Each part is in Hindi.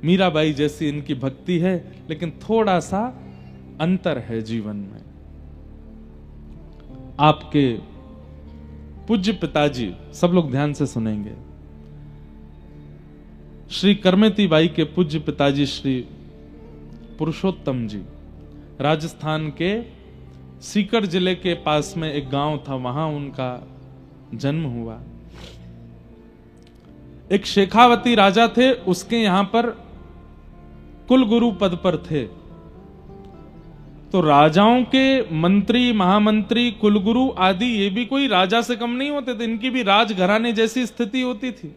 मीराबाई जैसी इनकी भक्ति है, लेकिन थोड़ा सा अंतर है जीवन में। आपके पूज्य पिताजी, सब लोग ध्यान से सुनेंगे, श्री करमेती बाई के पूज्य पिताजी श्री पुरुषोत्तम जी, राजस्थान के सीकर जिले के पास में एक गांव था, वहां उनका जन्म हुआ। एक शेखावती राजा थे, उसके यहां पर कुलगुरु पद पर थे। तो राजाओं के मंत्री, महामंत्री, कुलगुरु आदि ये भी कोई राजा से कम नहीं होते थे, इनकी भी राजघराने जैसी स्थिति होती थी।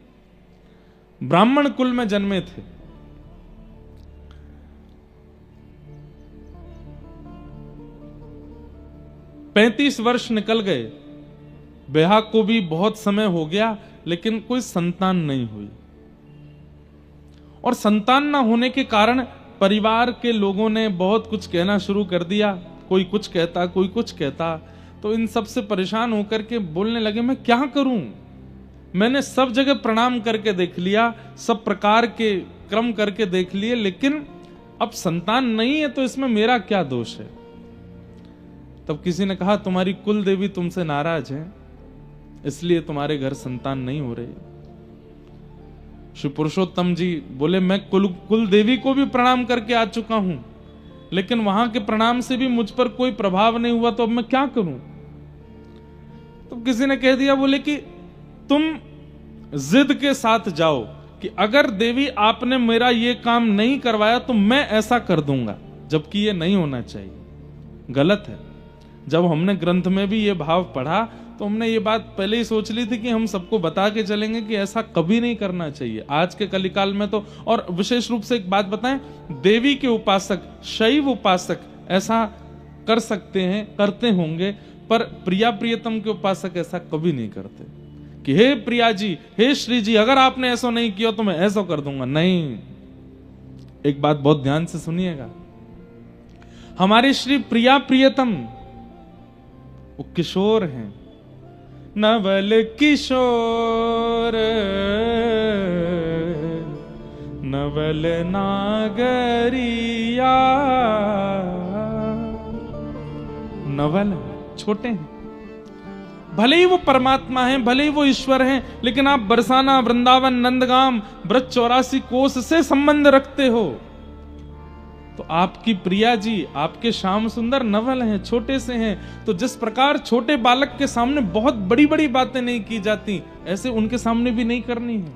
ब्राह्मण कुल में जन्मे थे। पैंतीस वर्ष निकल गए, ब्याह को भी बहुत समय हो गया, लेकिन कोई संतान नहीं हुई। और संतान ना होने के कारण परिवार के लोगों ने बहुत कुछ कहना शुरू कर दिया। कोई कुछ कहता, कोई कुछ कहता। तो इन सब से परेशान होकर के बोलने लगे, मैं क्या करूं? मैंने सब जगह प्रणाम करके देख लिया, सब प्रकार के क्रम करके देख लिए, लेकिन अब संतान नहीं है, तो इसमें मेरा क्या दोष है? तब किसी ने कहा, तुम्हारी कुल देवी तुमसे नाराज है, इसलिए तुम्हारे घर संतान नहीं हो रही। श्री पुरुषोत्तम जी बोले, मैं कुल देवी को भी प्रणाम करके आ चुका हूं, लेकिन वहां के प्रणाम से भी मुझ पर कोई प्रभाव नहीं हुआ, तो अब मैं क्या करूं? तो किसी ने कह दिया, बोले कि तुम जिद के साथ जाओ कि अगर देवी आपने मेरा ये काम नहीं करवाया तो मैं ऐसा कर दूंगा, जबकि ये नहीं होना चाहिए, गलत है। जब हमने ग्रंथ में भी ये भाव पढ़ा तो हमने ये बात पहले ही सोच ली थी कि हम सबको बता के चलेंगे कि ऐसा कभी नहीं करना चाहिए। आज के कलिकाल में तो, और विशेष रूप से एक बात बताएं, देवी के उपासक, शैव उपासक ऐसा कर सकते हैं, करते होंगे, पर प्रिया प्रियतम के उपासक ऐसा कभी नहीं करते कि हे प्रिया जी, हे श्री जी, अगर आपने ऐसा नहीं किया तो मैं ऐसा कर दूंगा। नहीं, एक बात बहुत ध्यान से सुनिएगा, हमारे श्री प्रिया प्रियतम वो किशोर हैं, नवल किशोर नवल नागरिया, नवल छोटे हैं। भले ही वो परमात्मा हैं, भले ही वो ईश्वर हैं, लेकिन आप बरसाना, वृंदावन, नंदगाम, ब्रज 84 कोस से संबंध रखते हो। तो आपकी प्रिया जी, आपके श्याम सुंदर नवल हैं, छोटे से हैं। तो जिस प्रकार छोटे बालक के सामने बहुत बड़ी बड़ी बातें नहीं की जाती, ऐसे उनके सामने भी नहीं करनी है।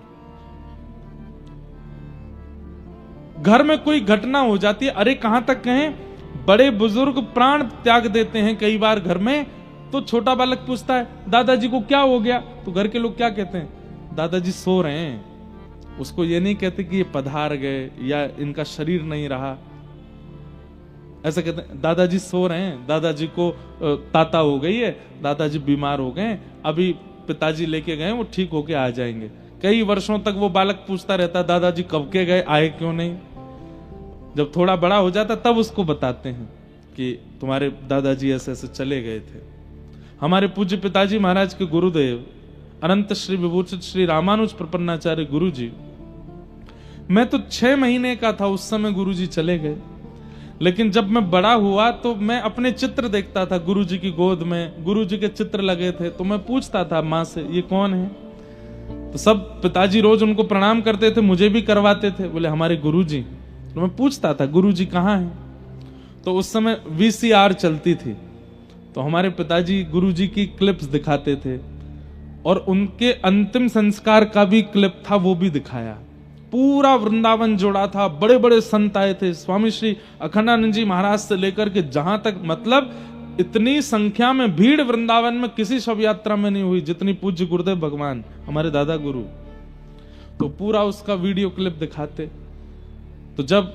घर में कोई घटना हो जाती है, अरे कहां तक कहें, बड़े बुजुर्ग प्राण त्याग देते हैं कई बार घर में, तो छोटा बालक पूछता है, दादाजी को क्या हो गया? तो घर के लोग क्या कहते हैं? दादाजी सो रहे हैं। उसको ये नहीं कहते कि ये पधार गए या इनका शरीर नहीं रहा, ऐसा कहते हैं दादाजी सो रहे हैं, दादाजी को ताता हो गई है, दादाजी बीमार हो गए, अभी पिताजी लेके गए, वो ठीक होके आ जाएंगे। कई वर्षों तक वो बालक पूछता रहता, दादाजी कब के गए, आए क्यों नहीं? जब थोड़ा बड़ा हो जाता तब उसको बताते हैं कि तुम्हारे दादाजी ऐसे ऐसे चले गए थे। हमारे पूज्य पिताजी महाराज के गुरुदेव अनंत श्री विभूषित श्री रामानुज प्रपन्नाचार्य गुरु जी, मैं तो 6 महीने का था उस समय गुरु जी चले गए, लेकिन जब मैं बड़ा हुआ तो मैं अपने चित्र देखता था गुरुजी की गोद में, गुरुजी के चित्र लगे थे, तो मैं पूछता था माँ से, ये कौन है? तो सब पिताजी रोज उनको प्रणाम करते थे, मुझे भी करवाते थे, बोले हमारे गुरुजी। तो मैं पूछता था गुरुजी कहाँ हैं? तो उस समय VCR चलती थी, तो हमारे पिताजी गुरुजी की क्लिप्स दिखाते थे, और उनके अंतिम संस्कार का भी क्लिप था, वो भी दिखाया। पूरा वृंदावन जोड़ा था, बड़े बड़े संत आए थे, स्वामी श्री अखंडानंद जी महाराज से लेकर के जहां तक, मतलब इतनी संख्या में भीड़ वृंदावन में किसी शव यात्रा में नहीं हुई जितनी पूज्य गुरुदेव भगवान हमारे दादा गुरु। तो पूरा उसका वीडियो क्लिप दिखाते। तो जब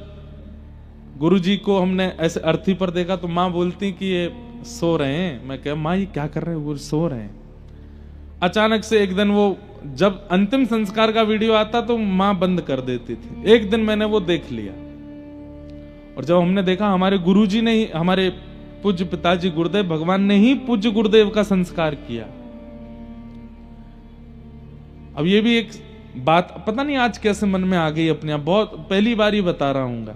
गुरुजी को हमने ऐसे अर्थी पर देखा तो माँ बोलती कि ये सो रहे हैं। मैं कह, माँ ये क्या कर रहे हैं? वो सो रहे हैं। अचानक से एक दिन वो जब अंतिम संस्कार का वीडियो आता तो मां बंद कर देती थी। एक दिन मैंने वो देख लिया, और जब हमने देखा हमारे गुरुजी ने ही, हमारे पूज्य पिताजी गुरुदेव भगवान ने ही पूज्य गुरुदेव का संस्कार किया। अब ये भी एक बात पता नहीं आज कैसे मन में आ गई अपने आप, बहुत पहली बार ही बता रहा हूँ।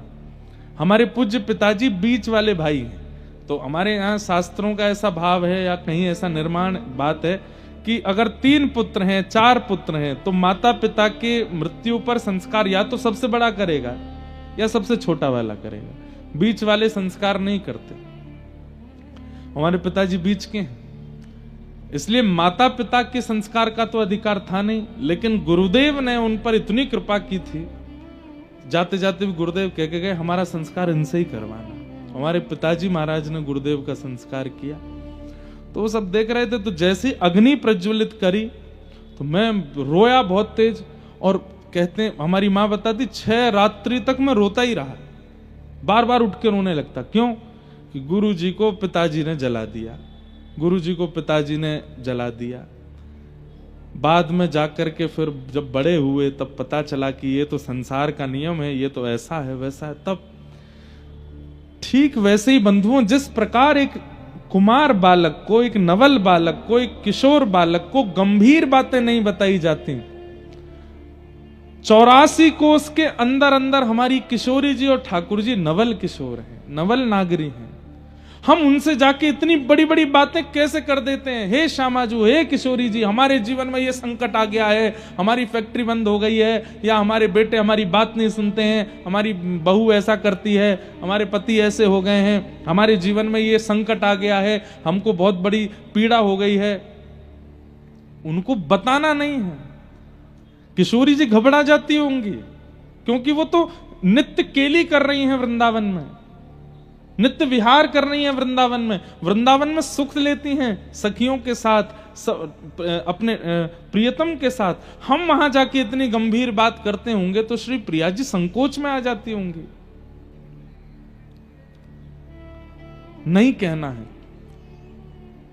हमारे पूज्य पिताजी बीच वाले भाई हैं, तो हमारे यहाँ शास्त्रों का ऐसा भाव है या कहीं ऐसा निर्माण बात है कि अगर 3 पुत्र हैं 4 पुत्र हैं तो माता पिता के मृत्यु पर संस्कार या तो सबसे बड़ा करेगा या सबसे छोटा वाला करेगा, बीच वाले संस्कार नहीं करते। हमारे पिताजी बीच के हैं, इसलिए माता पिता के संस्कार का तो अधिकार था नहीं, लेकिन गुरुदेव ने उन पर इतनी कृपा की थी, जाते जाते भी गुरुदेव कह के गए हमारा संस्कार इनसे ही करवाना। हमारे पिताजी महाराज ने गुरुदेव का संस्कार किया, तो वो सब देख रहे थे। तो जैसे अग्नि प्रज्वलित करी तो मैं रोया बहुत तेज, और कहते हैं हमारी माँ बताती 6 रात्रि तक मैं रोता ही रहा, बार बार उठ के रोने लगता। क्यों? कि गुरु जी को पिताजी ने जला दिया, गुरु जी को पिताजी ने जला दिया। बाद में जाकर के फिर जब बड़े हुए तब पता चला कि ये तो संसार का नियम है, ये तो ऐसा है वैसा है। तब ठीक वैसे ही बंधुओं, जिस प्रकार एक कुमार बालक को, एक नवल बालक को, एक किशोर बालक को गंभीर बातें नहीं बताई जाती, 84 कोस के अंदर अंदर हमारी किशोरी जी और ठाकुर जी नवल किशोर हैं, नवल नागरी हैं। हम उनसे जाके इतनी बड़ी बड़ी बातें कैसे कर देते हैं? हे श्यामाजू, हे किशोरी जी, हमारे जीवन में ये संकट आ गया है, हमारी फैक्ट्री बंद हो गई है, या हमारे बेटे हमारी बात नहीं सुनते हैं, हमारी बहू ऐसा करती है, हमारे पति ऐसे हो गए हैं, हमारे जीवन में ये संकट आ गया है, हमको बहुत बड़ी पीड़ा हो गई है। उनको बताना नहीं है। किशोरी जी घबरा जाती होंगी, क्योंकि वो तो नित्य केली कर रही हैं वृंदावन में, नित्य विहार कर रही हैं वृंदावन में, वृंदावन में सुख लेती हैं सखियों के साथ, अपने प्रियतम के साथ। हम वहां जाके इतनी गंभीर बात करते होंगे तो श्री प्रिया जी संकोच में आ जाती होंगी। नहीं कहना है,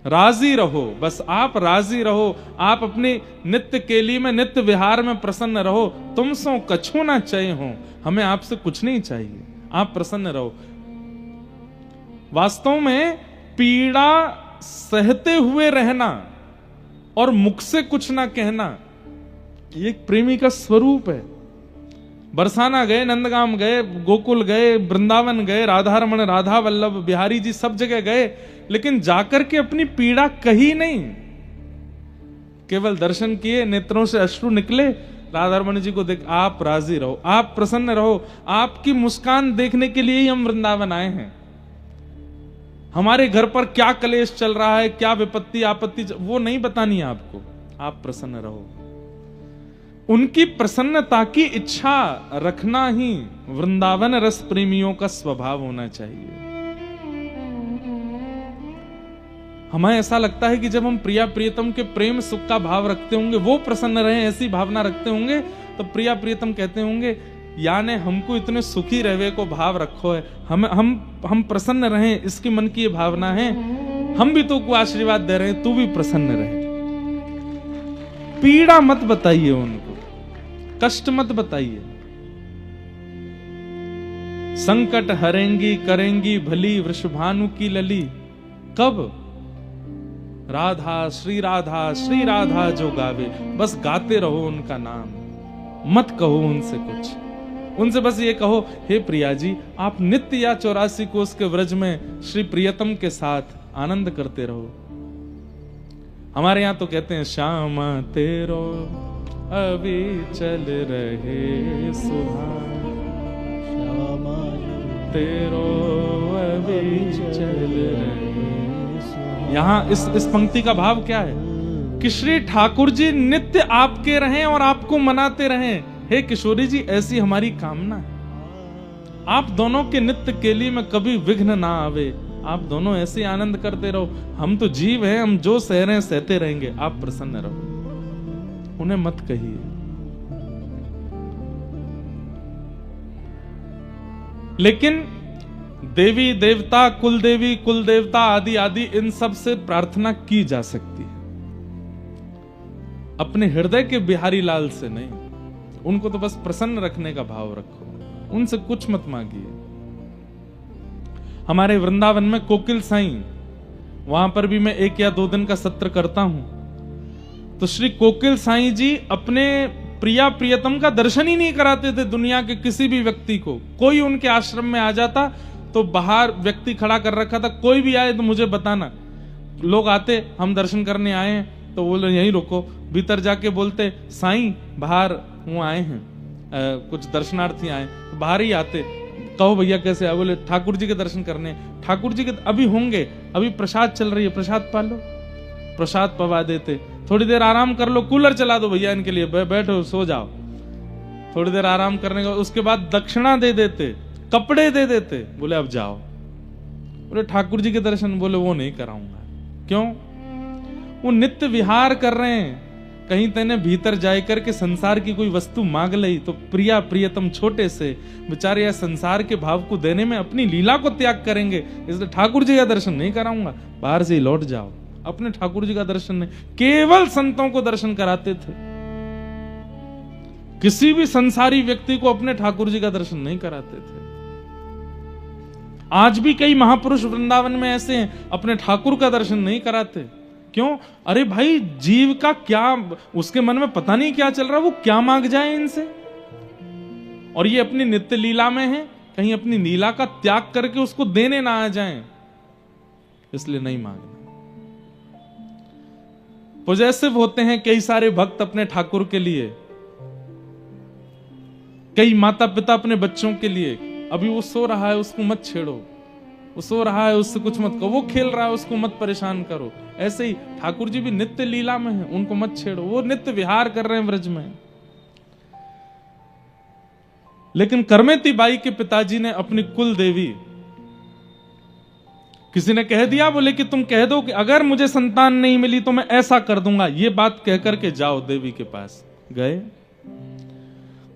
राजी रहो, बस आप राजी रहो, आप अपनी नित्य केली में, नित्य विहार में प्रसन्न रहो। तुम सो कछु ना चाहिए हो, हमें आपसे कुछ नहीं चाहिए, आप प्रसन्न रहो। वास्तव में पीड़ा सहते हुए रहना और मुख से कुछ ना कहना, ये एक प्रेमी का स्वरूप है। बरसाना गए, नंदगाम गए, गोकुल गए, वृंदावन गए, राधा रमण, राधा वल्लभ, बिहारी जी सब जगह गए, लेकिन जाकर के अपनी पीड़ा कही नहीं, केवल दर्शन किए, नेत्रों से अश्रु निकले। राधा रमण जी को देख, आप राजी रहो, आप प्रसन्न रहो, आपकी मुस्कान देखने के लिए ही हम वृंदावन आए हैं। हमारे घर पर क्या कलेश चल रहा है, क्या विपत्ति आपत्ति, वो नहीं बतानी है आपको, आप प्रसन्न रहो। उनकी प्रसन्नता की इच्छा रखना ही वृंदावन रस प्रेमियों का स्वभाव होना चाहिए। हमें ऐसा लगता है कि जब हम प्रिया प्रियतम के प्रेम सुख का भाव रखते होंगे, वो प्रसन्न रहे ऐसी भावना रखते होंगे, तो प्रिया प्रियतम कहते होंगे याने हमको इतने सुखी रहवे को भाव रखो है, हम प्रसन्न रहें, इसके मन की ये भावना है, हम भी तो को आशीर्वाद दे रहे हैं, तू भी प्रसन्न रहे। पीड़ा मत बताइए उनको, कष्ट मत बताइए। संकट हरेंगी करेंगी भली वृषभानु की लली, कब? राधा श्री राधा जो गावे, बस गाते रहो उनका नाम, मत कहो उनसे कुछ। उनसे बस ये कहो, हे प्रिया जी, आप नित्य या 84 कोस के व्रज में श्री प्रियतम के साथ आनंद करते रहो। हमारे यहां तो कहते हैं, श्यामा तेरो अभी चल रहे सुहान, श्यामा तेरो अभी चल रहे सुहान। यहां इस पंक्ति का भाव क्या है कि श्री ठाकुर जी नित्य आपके रहें और आपको मनाते रहें। हे किशोरी जी, ऐसी हमारी कामना है, आप दोनों के नित्य केली में कभी विघ्न ना आवे, आप दोनों ऐसे आनंद करते रहो। हम तो जीव हैं, हम जो सह रहे हैं सहते रहेंगे, आप प्रसन्न रहो। उन्हें मत कहिए। लेकिन देवी देवता, कुल देवी कुल देवता आदि आदि, इन सब से प्रार्थना की जा सकती है, अपने हृदय के बिहारी लाल से नहीं। उनको तो बस प्रसन्न रखने का भाव रखो, उनसे कुछ मत मांगिए। हमारे वृंदावन में कोकिल साईं, वहां पर भी मैं 1 या 2 दिन का सत्र करता हूं, तो श्री कोकिल साईं जी अपने प्रिया प्रियतम का दर्शन ही नहीं कराते थे दुनिया के किसी भी व्यक्ति को। कोई उनके आश्रम में आ जाता तो बाहर व्यक्ति खड़ा कर रखा था, कोई भी आए तो मुझे बताना। लोग आते, हम दर्शन करने आए हैं, तो बोले यहीं रुको। भीतर जाके बोलते साईं बाहर वो आए हैं, कुछ दर्शनार्थी आए, तो बाहर ही आते। कहो भैया कैसे आए? बोले ठाकुर जी के दर्शन करने। ठाकुर जी के अभी होंगे, अभी प्रसाद चल रही है, प्रसाद पा लो। प्रसाद पवा देते। थोड़ी देर आराम कर लो, कूलर चला दो भैया इनके लिए, बैठो सो जाओ। थोड़ी देर आराम करने का, उसके बाद दक्षिणा दे देते, कपड़े दे देते। बोले अब जाओ। बोले ठाकुर जी के दर्शन? बोले वो नहीं कराऊंगा। क्यों? वो नित्य विहार कर रहे हैं। कहीं तेने भीतर जाए करके संसार की कोई वस्तु मांग ली तो प्रिया प्रियतम छोटे से बेचारे या संसार के भाव को देने में अपनी लीला को त्याग करेंगे, इसलिए ठाकुर जी का दर्शन नहीं कराऊंगा। बाहर से ही लौट जाओ। अपने ठाकुर जी का दर्शन नहीं, केवल संतों को दर्शन कराते थे। किसी भी संसारी व्यक्ति को अपने ठाकुर जी का दर्शन नहीं कराते थे। आज भी कई महापुरुष वृंदावन में ऐसे हैं, अपने ठाकुर का दर्शन नहीं कराते। क्यों? अरे भाई, जीव का क्या, उसके मन में पता नहीं क्या चल रहा, वो क्या मांग जाए इनसे। और ये अपनी नित्य लीला में है, कहीं अपनी लीला का त्याग करके उसको देने ना आ जाएं, इसलिए नहीं मांगना। पॉजेसिव होते हैं कई सारे भक्त अपने ठाकुर के लिए, कई माता पिता अपने बच्चों के लिए। अभी वो सो रहा है उसको मत छेड़ो, वो सो रहा है उससे कुछ मत करो, वो खेल रहा है उसको मत परेशान करो। ऐसे ही ठाकुर जी भी नित्य लीला में हैं, उनको मत छेड़ो, वो नित्य विहार कर रहे हैं व्रज में। लेकिन करमेती बाई के पिताजी ने अपनी कुल देवी, किसी ने कह दिया, बोले कि तुम कह दो कि अगर मुझे संतान नहीं मिली तो मैं ऐसा कर दूंगा, ये बात कह करके जाओ देवी के पास। गए,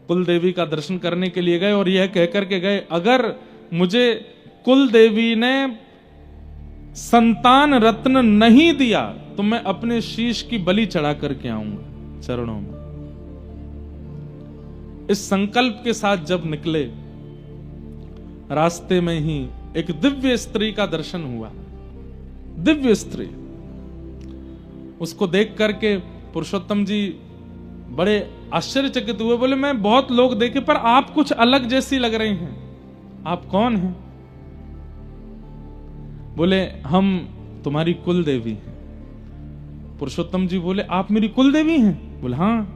कुल देवी का दर्शन करने के लिए गए और यह कह करके गए, अगर मुझे कुल देवी ने संतान रत्न नहीं दिया तो मैं अपने शीश की बलि चढ़ा करके आऊंगा चरणों में। इस संकल्प के साथ जब निकले, रास्ते में ही एक दिव्य स्त्री का दर्शन हुआ। दिव्य स्त्री, उसको देख करके पुरुषोत्तम जी बड़े आश्चर्यचकित हुए। बोले मैं बहुत लोग देखे पर आप कुछ अलग जैसी लग रही हैं, आप कौन हैं? बोले हम तुम्हारी कुल देवी हैं। पुरुषोत्तम जी बोले आप मेरी कुल देवी हैं? बोले हाँ।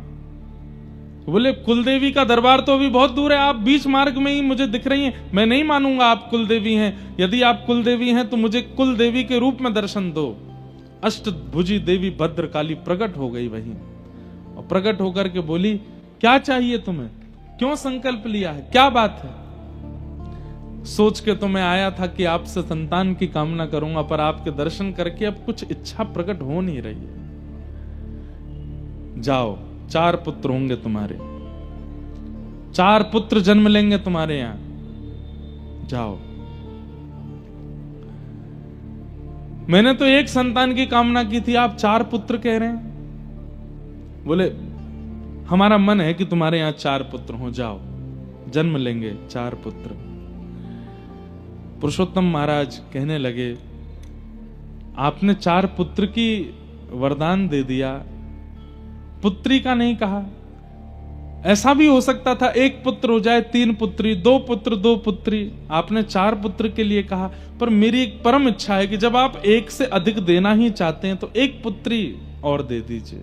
बोले कुल देवी का दरबार तो अभी बहुत दूर है, आप बीच मार्ग में ही मुझे दिख रही हैं, मैं नहीं मानूंगा आप कुल देवी हैं। यदि आप कुल देवी हैं तो मुझे कुल देवी के रूप में दर्शन दो। अष्टभुजी देवी भद्रकाली प्रकट हो गई वहीं, और प्रकट होकर के बोली क्या चाहिए तुम्हें, क्यों संकल्प लिया है, क्या बात है? सोच के तो मैं आया था कि आपसे संतान की कामना करूंगा, पर आपके दर्शन करके अब कुछ इच्छा प्रकट हो नहीं रही है। जाओ, 4 पुत्र होंगे तुम्हारे, 4 पुत्र जन्म लेंगे तुम्हारे यहां, जाओ। मैंने तो एक संतान की कामना की थी, आप 4 पुत्र कह रहे हैं। बोले हमारा मन है कि तुम्हारे यहां 4 पुत्र हो, जाओ, जन्म लेंगे 4 पुत्र। पुरुषोत्तम महाराज कहने लगे आपने 4 पुत्र की वरदान दे दिया, पुत्री का नहीं कहा। ऐसा भी हो सकता था 1 पुत्र हो जाए, 3 पुत्री, 2 पुत्र 2 पुत्री। आपने 4 पुत्र के लिए कहा। पर मेरी एक परम इच्छा है कि जब आप 1 से अधिक देना ही चाहते हैं तो 1 पुत्री और दे दीजिए।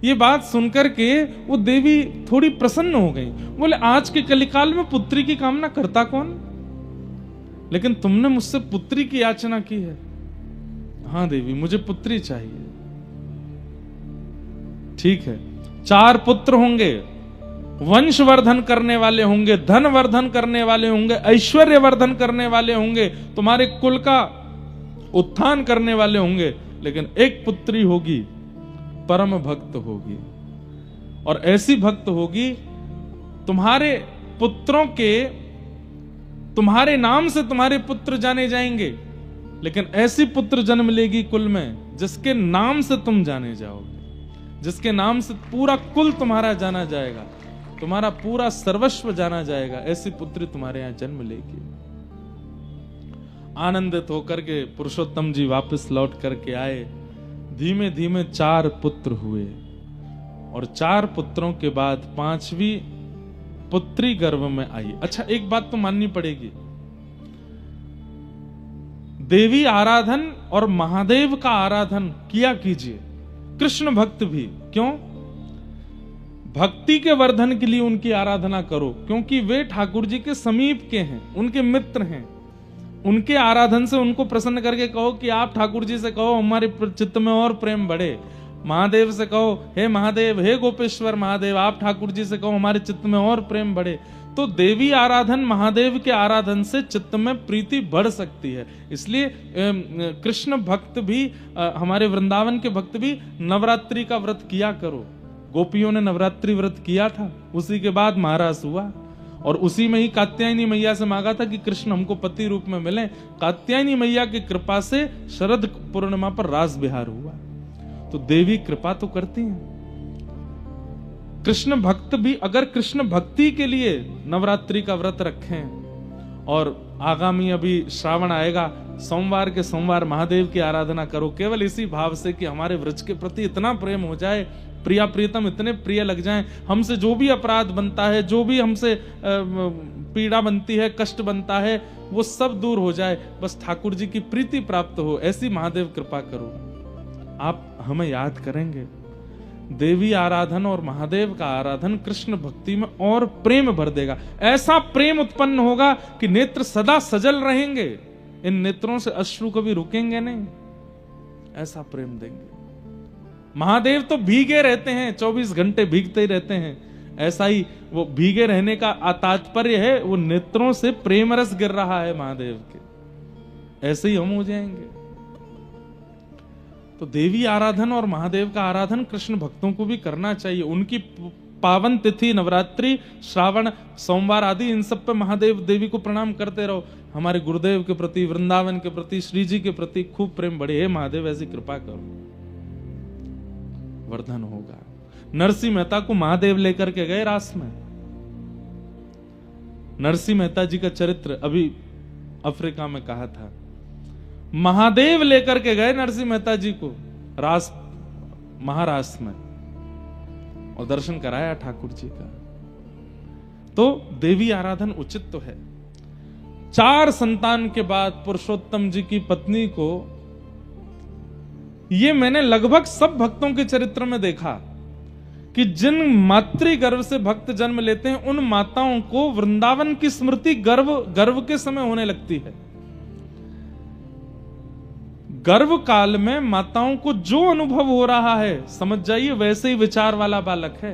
ये बात सुनकर के वो देवी थोड़ी प्रसन्न हो गई। बोले आज के कलिकाल में पुत्री की कामना करता कौन, लेकिन तुमने मुझसे पुत्री की याचना की है। हाँ देवी, मुझे पुत्री चाहिए। ठीक है, 4 पुत्र होंगे, वंशवर्धन करने वाले होंगे, धन वर्धन करने वाले होंगे, ऐश्वर्य वर्धन करने वाले होंगे, तुम्हारे कुल का उत्थान करने वाले होंगे, लेकिन 1 पुत्री होगी, परम भक्त होगी। और ऐसी भक्त होगी, तुम्हारे पुत्रों के, तुम्हारे नाम से तुम्हारे पुत्र जाने जाएंगे, लेकिन ऐसी पुत्र जन्म लेगी कुल में जिसके नाम से तुम जाने जाओगे, जिसके नाम से पूरा कुल तुम्हारा जाना जाएगा, तुम्हारा पूरा सर्वस्व जाना जाएगा। ऐसी पुत्री तुम्हारे यहां जन्म लेगी। आनंदित होकर के पुरुषोत्तम जी वापस लौट करके आए। धीमे धीमे 4 पुत्र हुए और 4 पुत्रों के बाद 5वीं पुत्री गर्भ में आई। अच्छा, एक बात तो माननी पड़ेगी, देवी आराधन और महादेव का आराधन किया कीजिए, कृष्ण भक्त भी। क्यों? भक्ति के वर्धन के लिए उनकी आराधना करो, क्योंकि वे ठाकुर जी के समीप के हैं, उनके मित्र हैं। उनके आराधन से उनको प्रसन्न करके कहो कि आप ठाकुर जी से कहो हमारे चित्त में और प्रेम बढ़े। महादेव से कहो, हे महादेव, हे गोपेश्वर महादेव, आप ठाकुर जी से कहो हमारे चित्त में और प्रेम बढ़े। तो देवी आराधन, महादेव के आराधन से चित्त में प्रीति बढ़ सकती है। इसलिए कृष्ण भक्त भी, हमारे वृंदावन के भक्त भी नवरात्रि का व्रत किया करो। गोपियों ने नवरात्रि व्रत किया था, उसी के बाद महारास हुआ, और उसी में ही कात्यायनी मैया से मांगा था कि कृष्ण हमको पति रूप में मिले। कात्यायनी मैया की कृपा से शरद पूर्णिमा पर रास बिहार हुआ। तो देवी कृपा तो करती हैं। कृष्ण भक्त भी अगर कृष्ण भक्ति के लिए नवरात्रि का व्रत रखें, और आगामी अभी श्रावण आएगा, सोमवार के सोमवार महादेव की आराधना करो, केवल इसी भाव से कि हमारे व्रज के प्रति इतना प्रेम हो जाए, प्रिया प्रीतम इतने प्रिय लग जाएं, हमसे जो भी अपराध बनता है, जो भी हमसे पीड़ा बनती है, कष्ट बनता है, वो सब दूर हो जाए, बस ठाकुर जी की प्रीति प्राप्त हो, ऐसी महादेव कृपा करो। आप हमें याद करेंगे। देवी आराधन और महादेव का आराधन कृष्ण भक्ति में और प्रेम भर देगा। ऐसा प्रेम उत्पन्न होगा कि नेत्र सदा सजल रहेंगे, इन नेत्रों से अश्रु कभी रुकेंगे नहीं, ऐसा प्रेम देंगे। महादेव तो भीगे रहते हैं, 24 घंटे भीगते ही रहते हैं। ऐसा ही वो भीगे रहने का तात्पर्य है, वो नेत्रों से प्रेम रस गिर रहा है महादेव के, ऐसे ही हम हो जाएंगे। तो देवी आराधन और महादेव का आराधन कृष्ण भक्तों को भी करना चाहिए। उनकी पावन तिथि नवरात्रि, श्रावण सोमवार आदि, इन सब पे महादेव देवी को प्रणाम करते रहो। हमारे गुरुदेव के प्रति, वृंदावन के प्रति, श्री जी के प्रति खूब प्रेम बढ़े। हे महादेव ऐसी कृपा करो, वर्धन होगा। नरसिंह मेहता को महादेव लेकर के गए रास में। नरसिंह मेहता जी का चरित्र अभी अफ्रीका में कहा था। महादेव लेकर के गए नरसिंह मेहता जी को रास, महारास में, और दर्शन कराया ठाकुर जी का। तो देवी आराधन उचित तो है। 4 संतान के बाद पुरुषोत्तम जी की पत्नी को, ये मैंने लगभग सब भक्तों के चरित्र में देखा कि जिन मातृ गर्भ से भक्त जन्म लेते हैं, उन माताओं को वृंदावन की स्मृति गर्भ के समय होने लगती है। गर्भ काल में माताओं को जो अनुभव हो रहा है, समझ जाइए वैसे ही विचार वाला बालक है।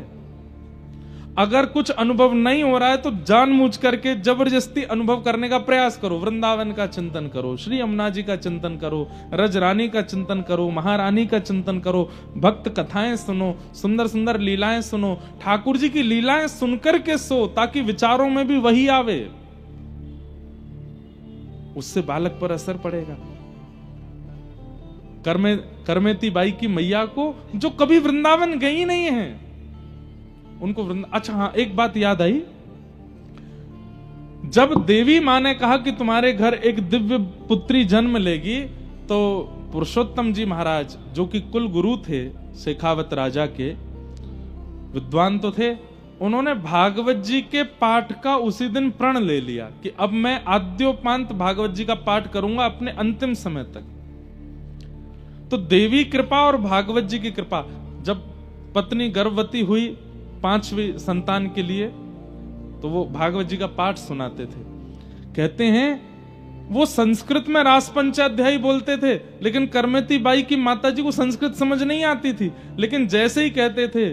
अगर कुछ अनुभव नहीं हो रहा है तो जानबूझ करके जबरदस्ती अनुभव करने का प्रयास करो। वृंदावन का चिंतन करो, श्री यमुना जी का चिंतन करो, रजरानी का चिंतन करो, महारानी का चिंतन करो, भक्त कथाएं सुनो, सुंदर सुंदर लीलाएं सुनो, ठाकुर जी की लीलाएं सुनकर के सो, ताकि विचारों में भी वही आवे। उससे बालक पर असर पड़ेगा। करमेती बाई की मैया को, जो कभी वृंदावन गई नहीं है, उनको अच्छा हाँ, एक बात याद आई। जब देवी माँ ने कहा कि तुम्हारे घर एक दिव्य पुत्री जन्म लेगी, तो पुरुषोत्तम जी महाराज, जो कि कुल गुरु थे शेखावत राजा के, विद्वान तो थे, उन्होंने भागवत जी के पाठ का उसी दिन प्रण ले लिया कि अब मैं आद्योपांत भागवत जी का पाठ करूंगा अपने अंतिम समय तक। तो देवी कृपा और भागवत जी की कृपा, जब पत्नी गर्भवती हुई 5वीं संतान के लिए, तो वो भागवत जी का पाठ सुनाते थे। कहते हैं वो संस्कृत में रास पंचाध्यायी बोलते थे, लेकिन करमेती बाई की माता जी को संस्कृत समझ नहीं आती थी, लेकिन जैसे ही कहते थे,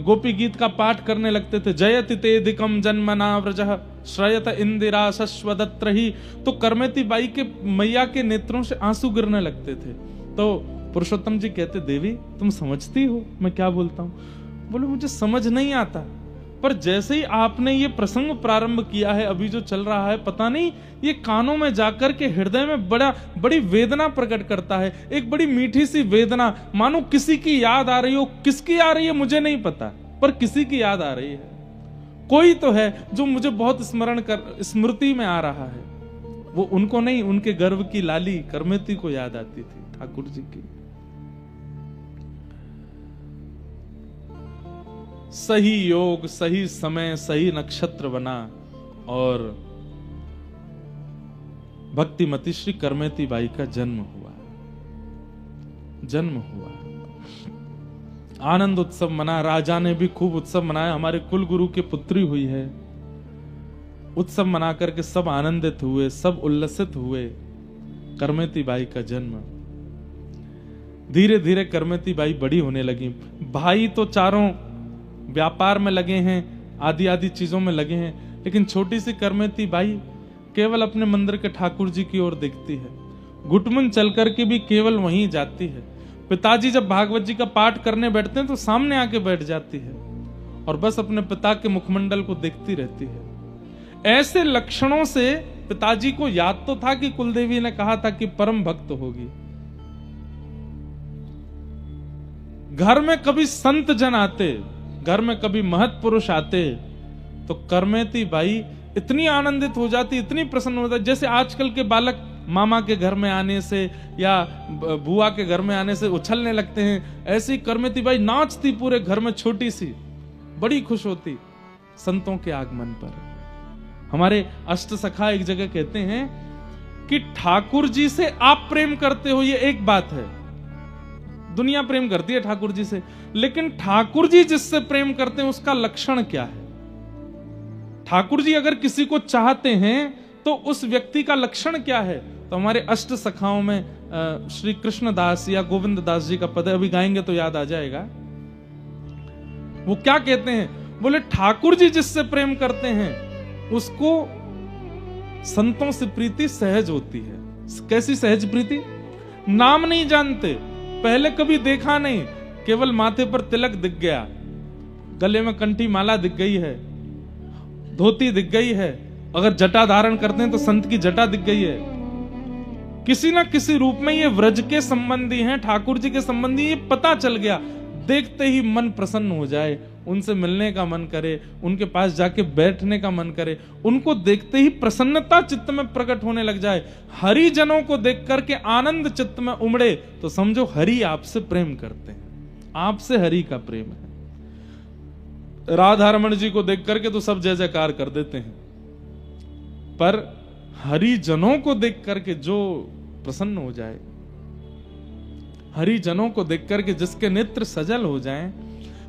गोपी गीत का पाठ करने लगते थे, जयति तेदिकम जन्मना व्रजः श्रयत इंदिरा शश्वदत्रहि, तो करमेती बाई के मैया के नेत्रों से आंसू गिरने लगते थे। तो पुरुषोत्तम जी कहते, देवी तुम समझती हो मैं क्या बोलता हूं? बोले मुझे समझ नहीं आता, पर जैसे ही आपने ये प्रसंग प्रारंभ किया है, अभी जो चल रहा है, पता नहीं ये कानों में जाकर के हृदय में बड़ी वेदना प्रकट करता है, एक बड़ी मीठी सी वेदना, मानो किसी की याद आ रही हो। किसकी आ रही है मुझे नहीं पता, पर किसी की याद आ रही है। कोई तो है जो मुझे बहुत स्मृति में आ रहा है। वो उनको नहीं, उनके गर्भ की लाली करमेती को याद आती थी, ठाकुर जी की। सही योग, सही समय, सही नक्षत्र बना और भक्तिमती श्री करमेती बाई का जन्म हुआ। आनंद उत्सव मना, राजा ने भी खूब उत्सव मनाया। हमारे कुल गुरु की पुत्री हुई है। उत्सव मना करके सब आनंदित हुए, सब उल्लसित हुए। करमेती बाई का जन्म। धीरे धीरे करमेती बाई बड़ी होने लगी। भाई तो चारों व्यापार में लगे हैं, आदि आदि चीजों में लगे हैं, लेकिन छोटी सी करमेती बाई केवल अपने मंदिर के ठाकुर जी की ओर देखती है। घुटमुन चल करके भी केवल वहीं जाती है। पिताजी जब भागवत जी का पाठ करने बैठते हैं तो सामने आके बैठ जाती है और बस अपने पिता के मुखमंडल को देखती रहती है। ऐसे लक्षणों से पिताजी को याद तो था कि कुलदेवी ने कहा था कि परम भक्त होगी। घर में कभी संत जन आते, घर में कभी महत पुरुष आते, तो करमेती बाई इतनी आनंदित हो जाती, इतनी प्रसन्न हो जाती, जैसे आजकल के बालक मामा के घर में आने से या बुआ के घर में आने से उछलने लगते हैं। ऐसे ही करमेती बाई नाचती पूरे घर में, छोटी सी, बड़ी खुश होती संतों के आगमन पर। हमारे अष्ट सखा एक जगह कहते हैं कि ठाकुर जी से आप प्रेम करते हो, ये एक बात है। दुनिया प्रेम करती है ठाकुर जी से, लेकिन ठाकुर जी जिससे प्रेम करते हैं उसका लक्षण क्या है? ठाकुर जी अगर किसी को चाहते हैं तो उस व्यक्ति का लक्षण क्या है? तो हमारे अष्ट सखाओं में श्री कृष्ण दास या गोविंद दास जी का पद अभी गाएंगे तो याद आ जाएगा। वो क्या कहते हैं? बोले ठाकुर जी जिससे प्रेम करते हैं उसको संतों से प्रीति सहज होती है। कैसी सहज प्रीति? नाम नहीं जानते, पहले कभी देखा नहीं, केवल माथे पर तिलक दिख गया, गले में कंठी माला दिख गई है, धोती दिख गई है, अगर जटा धारण करते हैं तो संत की जटा दिख गई है। किसी ना किसी रूप में ये व्रज के संबंधी हैं, ठाकुर जी के संबंधी, ये पता चल गया। देखते ही मन प्रसन्न हो जाए, उनसे मिलने का मन करे, उनके पास जाके बैठने का मन करे, उनको देखते ही प्रसन्नता चित्त में प्रकट होने लग जाए। हरि जनों को देख करके आनंद चित्त में उमड़े तो समझो हरि आपसे प्रेम करते हैं, आपसे हरि का प्रेम है। राधा रमण जी को देख करके तो सब जय जयकार कर देते हैं, पर हरिजनों को देख करके जो प्रसन्न हो जाए, हरिजनों को देख करके जिसके नेत्र सजल हो जाएं,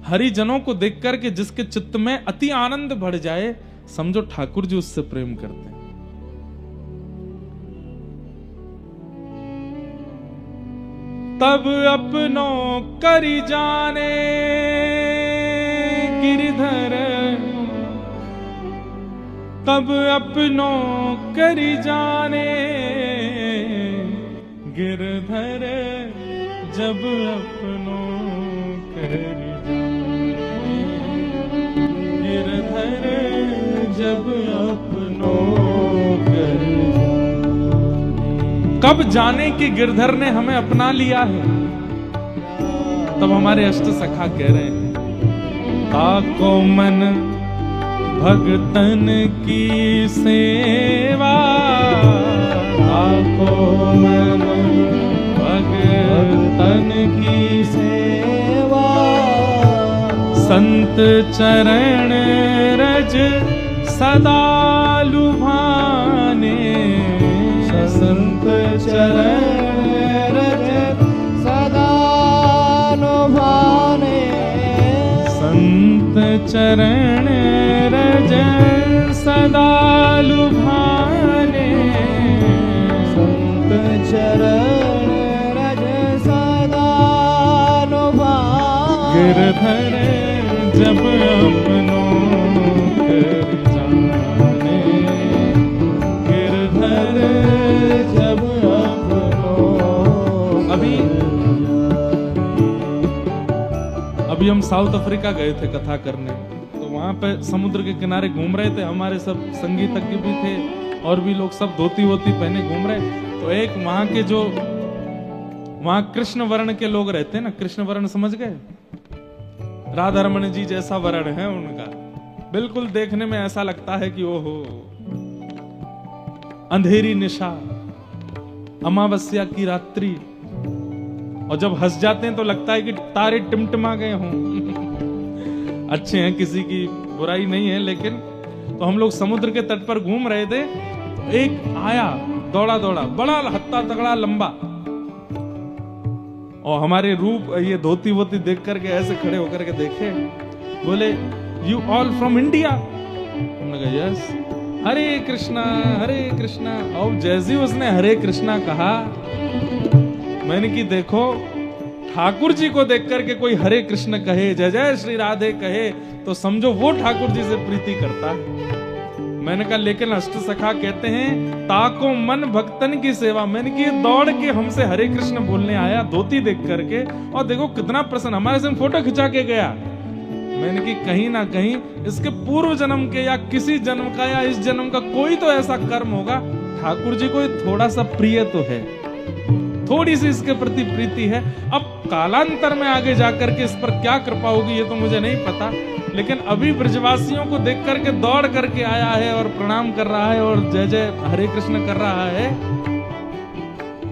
हरिजनों को देख करके जिसके चित्त में अति आनंद बढ़ जाए, समझो ठाकुर जी उससे प्रेम करते हैं। तब अपनों करी जाने गिरधर, तब अपनों करी जाने गिरधर, जब अपनों करी जाने गिरधर, जब अपनों करी जाने। कब जाने कि गिरधर ने हमें अपना लिया है? तब हमारे अष्ट सखा कह रहे हैं, ताको मन भगतन की सेवा, ताको मन भगतन की सेवा, संत चरण रज सदा लुभाने, संत चरण रज सदा लुभाने, संत चरण रज सदा लुभाने, संत चरण रज सदा लुभाने, गिरधर जब अपनों कर जाने, गिरधर जब अपनों। अभी हम साउथ अफ्रीका गए थे कथा करने, तो वहां पे समुद्र के किनारे घूम रहे थे, हमारे सब संगीतज्ञ भी थे और भी लोग, सब धोती वोती पहने घूम रहे। तो एक वहां के जो वहां कृष्ण वर्ण के लोग रहते हैं ना, कृष्ण वर्ण समझ गए? राधा रमण जी जैसा वर्ण है उनका, बिल्कुल देखने में ऐसा लगता है कि ओहो, अंधेरी निशा, अमावस्या की रात्रि, और जब हंस जाते हैं तो लगता है कि तारे टिमटिमा गए हों। अच्छे हैं, किसी की बुराई नहीं है, लेकिन तो हम लोग समुद्र के तट पर घूम रहे थे, तो एक आया दौड़ा दौड़ा, बड़ा हत्ता तगड़ा लंबा, और हमारे रूप ये धोती वोती देख करके ऐसे खड़े होकर के देखे, बोले यू ऑल फ्रॉम इंडिया? हमने कहा यस। हरे कृष्णा। और जैसे उसने हरे कृष्णा कहा, मैंने कि देखो ठाकुर जी को देख करके कोई हरे कृष्ण कहे, जय जय श्री राधे कहे, तो समझो वो ठाकुर जी से प्रीति करता है। मैंने कहा लेकिन अष्ट सखा कहते हैं ताको मन भक्तन की सेवा। मैंने कि दौड़ के हमसे हरे कृष्ण बोलने आया धोती देख करके, और देखो कितना प्रसन्न, हमारे संग फोटो खिंचा के गया। मैंने कि कहीं ना कहीं इसके पूर्व जन्म के या किसी जन्म का या इस जन्म का कोई तो ऐसा कर्म होगा, ठाकुर जी को थोड़ा सा प्रिय तो है, थोड़ी सी इसके प्रति प्रीति है। अब कालांतर में आगे जाकर के इस पर क्या कृपा होगी ये तो मुझे नहीं पता, लेकिन अभी ब्रजवासियों को देख करके दौड़ करके आया है और प्रणाम कर रहा है और जय जय हरे कृष्ण कर रहा है।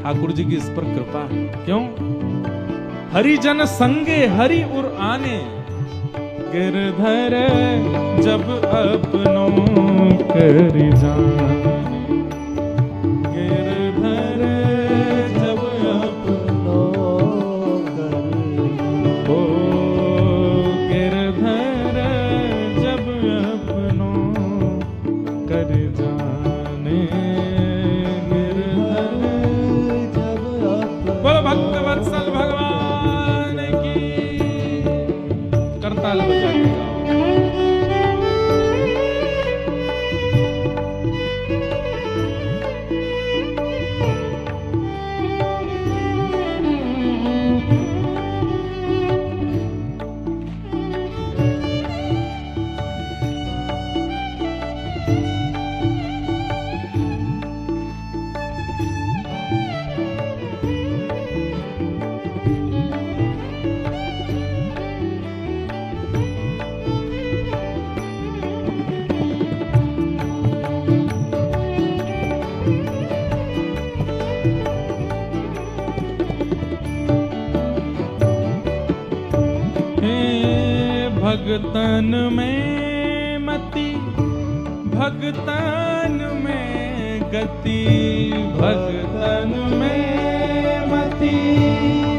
ठाकुर जी की इस पर कृपा है। क्यों? हरिजन संगे हरि उर आने, गिरधर जब अपनों कर जान, गिरधर जब अपनों कर, ओ गिरधर जब अपनों कर जाने, गिरधर जब अपनों। बोलो भक्त वत्सल भगवान की। करताल बजा के गाओ। भगतन में मति, भगतन में गति, भगतन में मति,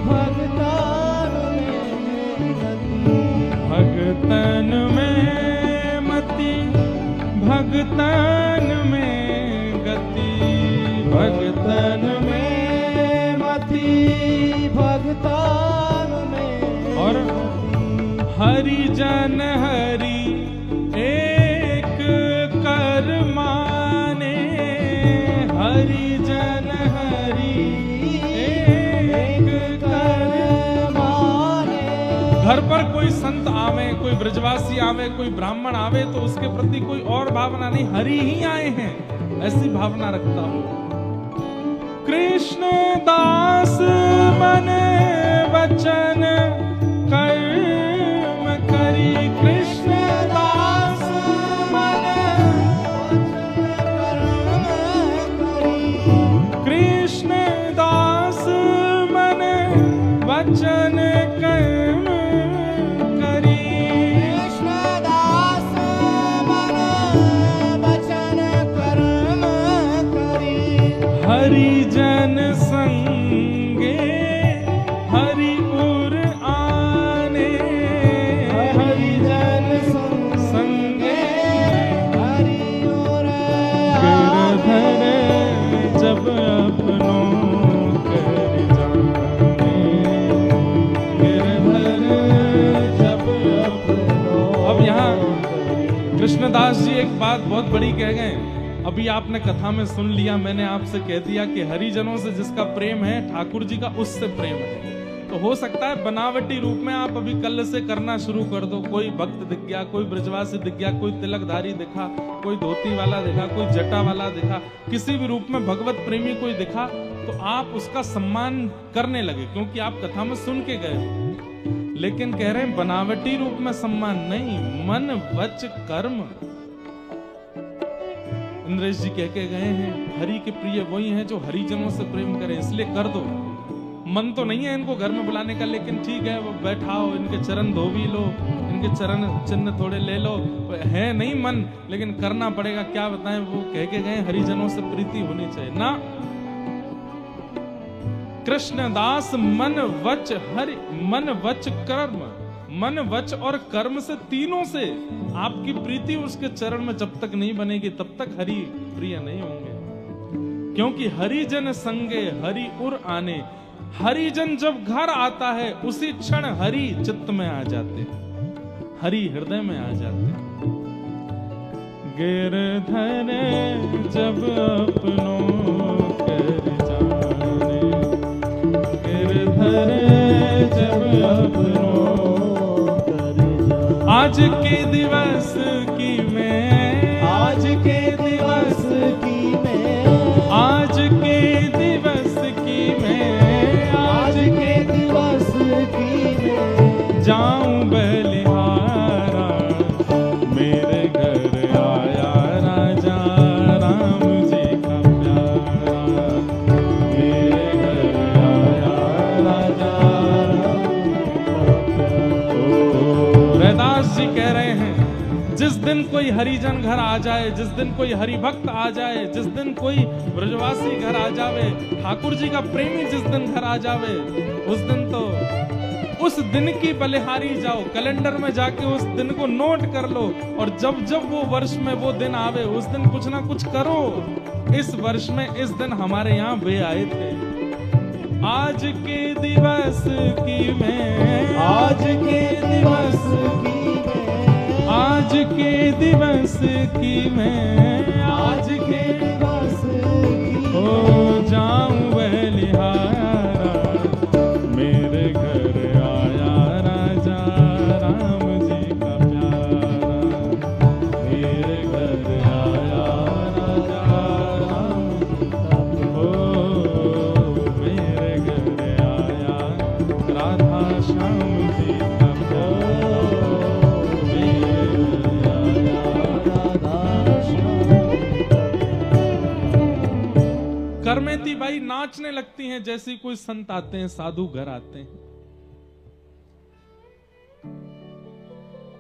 भगतन में गति, भगतन में मति, भगतन में गति, भगतन में मति, भगतन में। और हरिजन हरि एक कर माने, हरिजन हरि एक कर माने। घर पर कोई संत आवे, कोई ब्रजवासी आवे, कोई ब्राह्मण आवे तो उसके प्रति कोई और भावना नहीं, हरि ही आए हैं ऐसी भावना रखता हूं। कृष्ण दास मन वचन कर्म करी, कृष्ण दास मन वचन कर्म करी, कृष्ण दास मन वचन कर्म करी, कृष्ण दास मन वचन कर्म करी। हरिजन संगे हरि उर आने, हरिजन संगे हरि उर आने, गिरधर जब अपनों कर जाने, गिरधर जब अपनों। अब यहाँ कृष्णदास जी एक बात बहुत बड़ी कह गए। अभी आपने कथा में सुन लिया, मैंने आपसे कह दिया कि हरिजनों से जिसका प्रेम है ठाकुर जी का उससे प्रेम है। तो हो सकता है बनावटी रूप में आप अभी कल से करना शुरू कर दो। कोई भक्त दिख गया, कोई ब्रजवासी दिख गया, कोई तिलकधारी दिखा, कोई धोती वाला दिखा, कोई जटा वाला दिखा, किसी भी रूप में भगवत प्रेमी कोई दिखा तो आप उसका सम्मान करने लगे क्योंकि आप कथा में सुन के गए हो। लेकिन कह रहे हैं बनावटी रूप में सम्मान नहीं, मन वच कर्म। इंद्रेश जी कह के गए हैं हरि के प्रिय वही हैं जो हरिजनों से प्रेम करें, इसलिए कर दो। मन तो नहीं है इनको घर में बुलाने का, लेकिन ठीक है वो बैठाओ, इनके चरण धो भी लो, इनके चरण चिन्ह थोड़े ले लो, है नहीं मन, लेकिन करना पड़ेगा। क्या बताएं, वो कह के गए हरिजनों से प्रीति होनी चाहिए ना। कृष्णदास मन वच हरि, मन वच कर्म, मन वच और कर्म से, तीनों से आपकी प्रीति उसके चरण में जब तक नहीं बनेगी तब तक हरि प्रिय नहीं होंगे। क्योंकि हरिजन संगे हरि उर आने, हरिजन जब घर आता है उसी क्षण हरि चित्त में आ जाते, हरि हृदय में आ जाते। गिरधर जब अपनों कर जाने, गिरधर जब अपनों कर जाने। आज के दिवस की मैं, आज के दिवस की मैं, आज के दिवस की मैं, आज के दिवस की मैं, जाऊं बलिहारा, मेरे घर आया राजा राम जी का प्यारा, मेरे घर आया राजा राम जी का प्यारा। रैदास जी कह रहे हैं, जिस दिन कोई हरिजन घर आ जाए, जिस दिन कोई हरिभक्त आ जाए, जिस दिन कोई ब्रजवासी घर आ जावे, ठाकुर जी का प्रेमी जिस दिन घर आ जावे, उस दिन तो उस दिन की बलिहारी जाओ, कैलेंडर में जाके उस दिन को नोट कर लो, और जब जब वो वर्ष में वो दिन आवे उस दिन कुछ ना कुछ करो। इस वर्ष में इस दिन हमारे यहाँ वे आए थे। आज के दिवस की मैं, आज के दिवस की मैं, आज के दिवस की मैं, आज के दिवस की हो जाऊं बलिहारा, मेरे घर आया राजा राम जी का प्यारा, मेरे घर आया राजा राम जी का प्यारा, मेरे घर आया राधा श्याम जी का प्यारा, मेरे घर आया राधा श्याम। करमेती बाई नाचने लगती हैं जैसे कोई संत आते हैं, साधु घर आते हैं।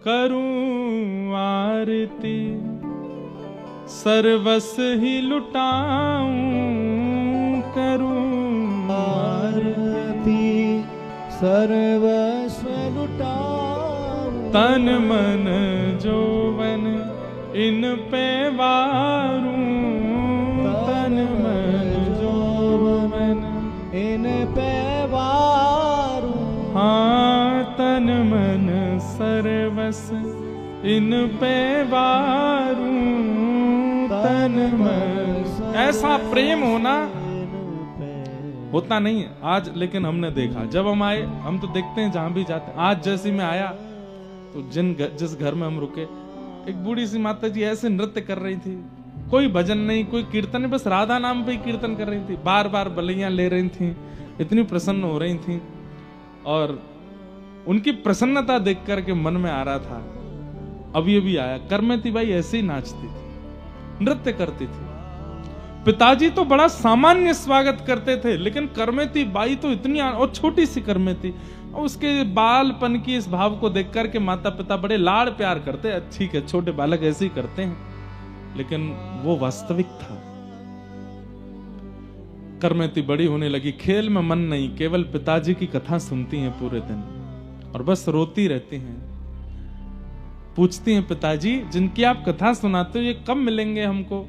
करूं आरती सर्वस ही लुटाऊं, करूं आरती सर्वस्व लुटाऊं, तन मन जोवन इन पे वारूं, तन मन जोवन इन पे वारूं, हाँ तन मन सर्वस इन पे वारूं, तन मन। ऐसा प्रेम होना होता नहीं है आज, लेकिन हमने देखा जब हम आए, हम तो देखते हैं जहां भी जाते हैं। आज जैसे मैं आया तो जिस घर में हम रुके, एक बूढ़ी सी माता जी ऐसे नृत्य कर रही थी, कोई भजन नहीं, कोई कीर्तन नहीं, बस राधा नाम पे ही कीर्तन कर रही थी, बार बार बलैया ले रही थी, इतनी प्रसन्न हो रही थी। और उनकी प्रसन्नता देख करके मन में आ रहा था, अभी अभी आया, करमेती बाई ऐसे ही नाचती थी, नृत्य करती थी। पिताजी तो बड़ा सामान्य स्वागत करते थे, लेकिन करमेती बाई तो इतनी, और छोटी सी करमेती, उसके बालपन की इस भाव को देख करके माता पिता बड़े लाड़ प्यार करते हैं। ठीक है, छोटे बालक ऐसे ही करते हैं, लेकिन वो वास्तविक था। करमेती बड़ी होने लगी, खेल में मन नहीं, केवल पिताजी की कथा सुनती हैं पूरे दिन और बस रोती रहती हैं। पूछती हैं, पिताजी जिनकी आप कथा सुनाते हो ये कब मिलेंगे हमको?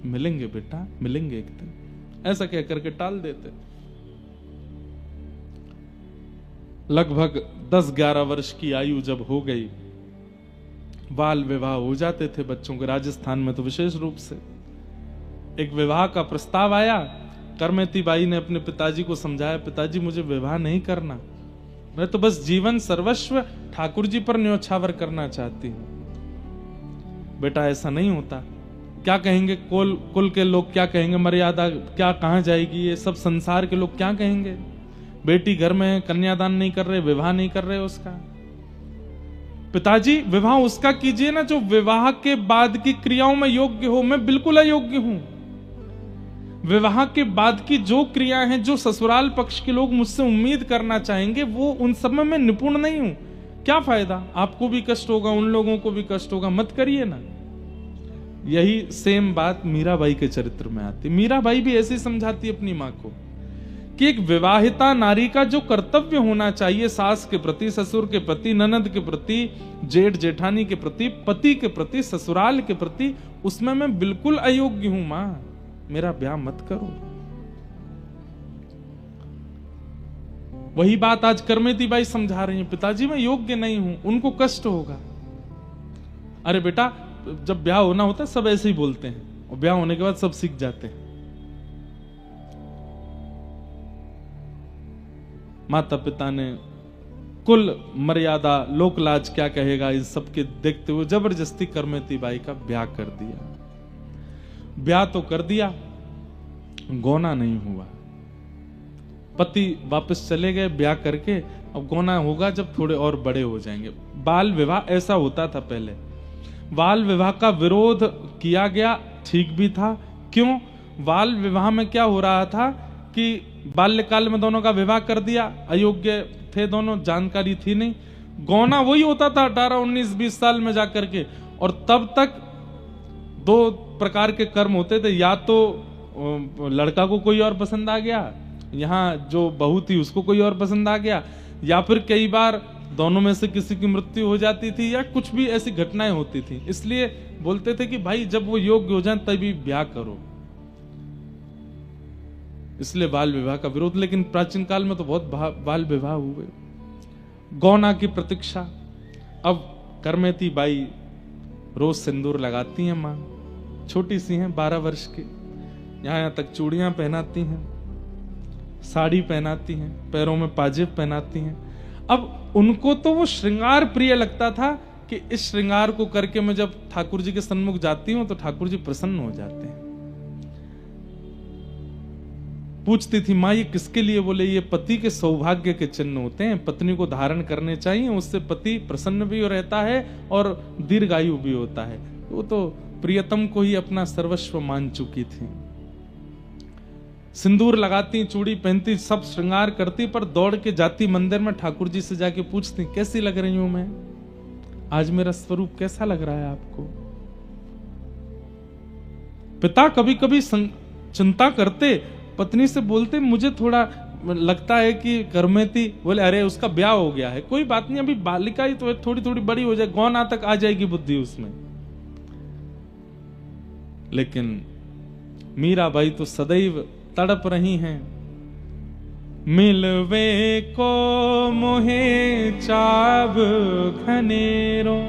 मिलेंगे बेटा, मिलेंगे एक दिन, ऐसा कह करके टाल देते। लगभग 10-11 वर्ष की आयु जब हो गई, बाल विवाह हो जाते थे बच्चों के, राजस्थान में तो विशेष रूप से। एक विवाह का प्रस्ताव आया, करमेती बाई ने अपने पिताजी को समझाया, पिताजी मुझे विवाह नहीं करना, मैं तो बस जीवन सर्वस्व ठाकुर जी पर न्योछावर करना चाहती हूं। बेटा ऐसा नहीं होता, क्या कहेंगे कुल के लोग, क्या कहेंगे, मर्यादा क्या कहां जाएगी, ये सब संसार के लोग क्या कहेंगे, बेटी घर में कन्यादान नहीं कर रहे, विवाह नहीं कर रहे उसका। पिताजी विवाह उसका कीजिए ना जो विवाह के बाद की क्रियाओं में योग्य हो, मैं बिल्कुल अयोग्य हूं। विवाह के बाद की जो क्रिया हैं, जो ससुराल पक्ष के लोग मुझसे उम्मीद करना चाहेंगे, वो उन सब में मैं निपुण नहीं हूं। क्या फायदा, आपको भी कष्ट होगा, उन लोगों को भी कष्ट होगा, मत करिए ना। यही सेम बात मीराबाई के चरित्र में आती। मीराबाई भी ऐसे समझाती अपनी मां को कि एक विवाहिता नारी का जो कर्तव्य होना चाहिए सास के प्रति, ससुर के प्रति, ननद के प्रति, जेठ जेठानी के प्रति, पति के प्रति, ससुराल के प्रति, उसमें मैं बिल्कुल अयोग्य हूं मां, मेरा ब्याह मत करो। वही बात आज करमेती बाई समझा रही हैं, पिताजी मैं योग्य नहीं हूं, उनको कष्ट होगा। अरे बेटा, जब ब्याह होना होता है सब ऐसे ही बोलते हैं, और ब्याह होने के बाद सब सीख जाते हैं। माता पिता ने कुल मर्यादा, लोक लाज क्या कहेगा, इस सब के देखते हुए जबरदस्ती करमेती बाई का ब्याह कर दिया। ब्याह तो कर दिया, गौना नहीं हुआ। पति वापस चले गए ब्याह करके, अब गौना होगा जब थोड़े और बड़े हो जाएंगे। बाल विवाह ऐसा होता था पहले, बाल विवाह का विरोध किया गया, ठीक भी था। क्यों? बाल विवाह में क्या हो रहा था कि बाल्यकाल में दोनों का विवाह कर दिया, अयोग्य थे दोनों, जानकारी थी नहीं। गौना वही होता था 18, 19, 20 साल में जाकर के, और तब तक दो प्रकार के कर्म होते थे, या तो लड़का को कोई और पसंद आ गया, यहाँ जो बहू थी उसको कोई और पसंद आ गया, या फिर कई बार दोनों में से किसी की मृत्यु हो जाती थी, या कुछ भी ऐसी घटनाएं होती थी। इसलिए बोलते थे कि भाई जब वो योग्य हो जाए तभी ब्याह करो, इसलिए बाल विवाह का विरोध। लेकिन प्राचीन काल में तो बहुत बाल विवाह हुए। गौना की प्रतीक्षा। अब करमेती बाई रोज सिंदूर लगाती हैं मां, छोटी सी हैं 12 वर्ष की, यहां तक चूड़ियां पहनाती हैं, साड़ी पहनाती हैं, पैरों में पाजेब पहनाती हैं। अब उनको तो वो श्रृंगार प्रिय लगता था कि इस श्रृंगार को करके मैं जब ठाकुर जी के सन्मुख जाती हूं तो ठाकुर जी प्रसन्न हो जाते हैं। पूछती थी माँ ये किसके लिए? बोले ये पति के सौभाग्य के चिन्ह होते हैं, पत्नी को धारण करने चाहिए, उससे पति प्रसन्न भी रहता है और दीर्घायु भी होता है। वो तो प्रियतम को ही अपना सर्वस्व मान चुकी थी। सिंदूर लगाती, चूड़ी पहनती, सब श्रृंगार करती, पर दौड़ के जाती मंदिर में, ठाकुर जी से जाके पूछती कैसी लग रही हूं मैं, आज मेरा स्वरूप कैसा लग रहा है आपको? पिता कभी कभी चिंता करते, पत्नी से बोलते मुझे थोड़ा लगता है कि करमेती, बोले अरे उसका ब्याह हो गया है, कोई बात नहीं, अभी बालिका ही तो है, थोड़ी थोड़ी बड़ी हो जाए, गौना तक आ जाएगी बुद्धि उसमें। लेकिन मीराबाई तो सदैव तड़प रही हैं। मिलवे को मोहे चाब घनेरो,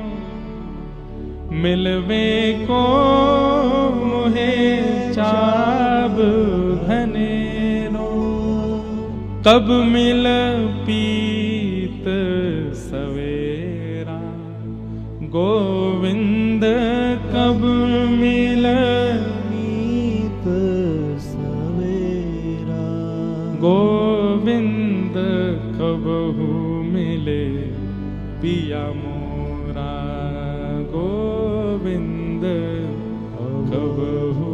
मिलवे को मोहे चाब घनेरो, कब मिल पीत सवेरा, गोविंद कब मिल पीत सवेरा, गोविंद कबहू मिले पिया मोरा, गोविंद कबहू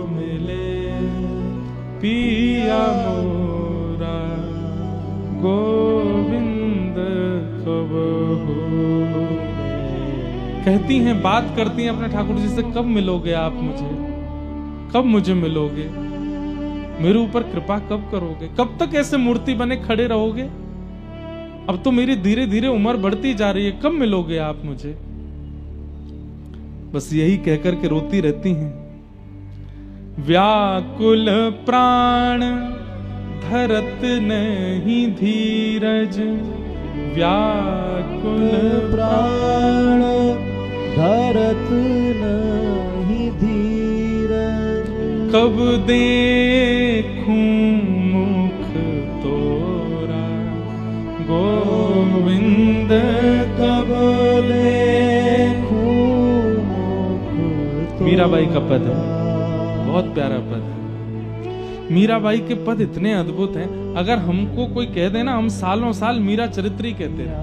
मिले पिया मोरा, गोविंद कबहू। कहती हैं, बात करती हैं अपने ठाकुर जी से, कब मिलोगे आप मुझे, कब मुझे मिलोगे, मेरे ऊपर कृपा कब करोगे, कब तक ऐसे मूर्ति बने खड़े रहोगे? अब तो मेरी धीरे धीरे उम्र बढ़ती जा रही है, कब मिलोगे आप मुझे? बस यही कहकर के रोती रहती हैं। व्याकुल प्राण धरत नहीं धीरज, व्याकुल प्राण धरत नहीं धीरज, कब देखूं मुख तोरा, गोविंद कब देखूं मुख तोरा। मीराबाई का पद है, बहुत प्यारा पद है। मीराबाई के पद इतने अद्भुत हैं, अगर हमको कोई कह देना हम सालों साल मीरा चरित्री कहते हैं,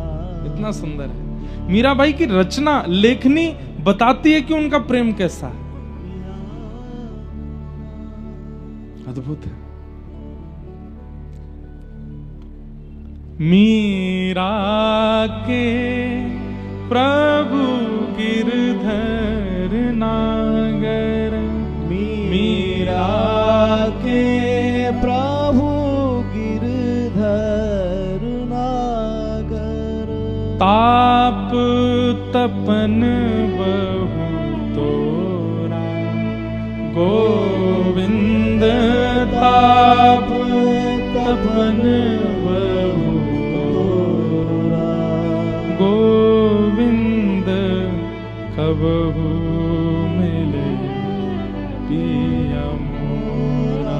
इतना सुंदर है। मीराबाई की रचना, लेखनी बताती है कि उनका प्रेम कैसा है, अद्भुत है। मीरा के प्रभु गिरधर नागर, मीरा के प्रभु गिरधर नागर, ताप तपन बहु तोरा, गोविंद ताप तपन बहु तोरा, गोविंद कबहु मिले पिया मोरा।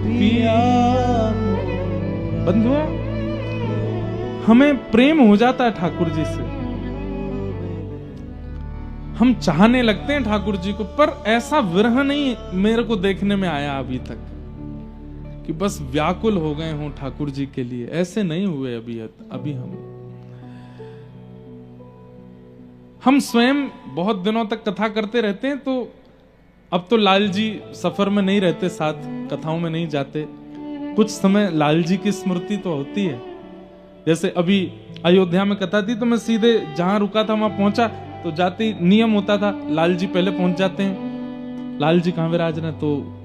पिया बंधुओं, हमें प्रेम हो जाता है ठाकुर जी से, हम चाहने लगते हैं ठाकुर जी को, पर ऐसा विरह नहीं मेरे को देखने में आया अभी तक कि बस व्याकुल हो गए हों ठाकुर जी के लिए। ऐसे नहीं हुए अभी हम स्वयं बहुत दिनों तक कथा करते रहते हैं, तो अब तो लाल जी सफर में नहीं रहते, साथ कथाओं में नहीं जाते। कुछ समय लाल जी की स्मृति तो होती है। जैसे अभी अयोध्या में कथा थी तो मैं सीधे जहां रुका था वहां पहुंचा, तो जाते ही नियम होता था लाल जी पहले पहुंच जाते हैं। लाल जी कहां विराज रहे, तो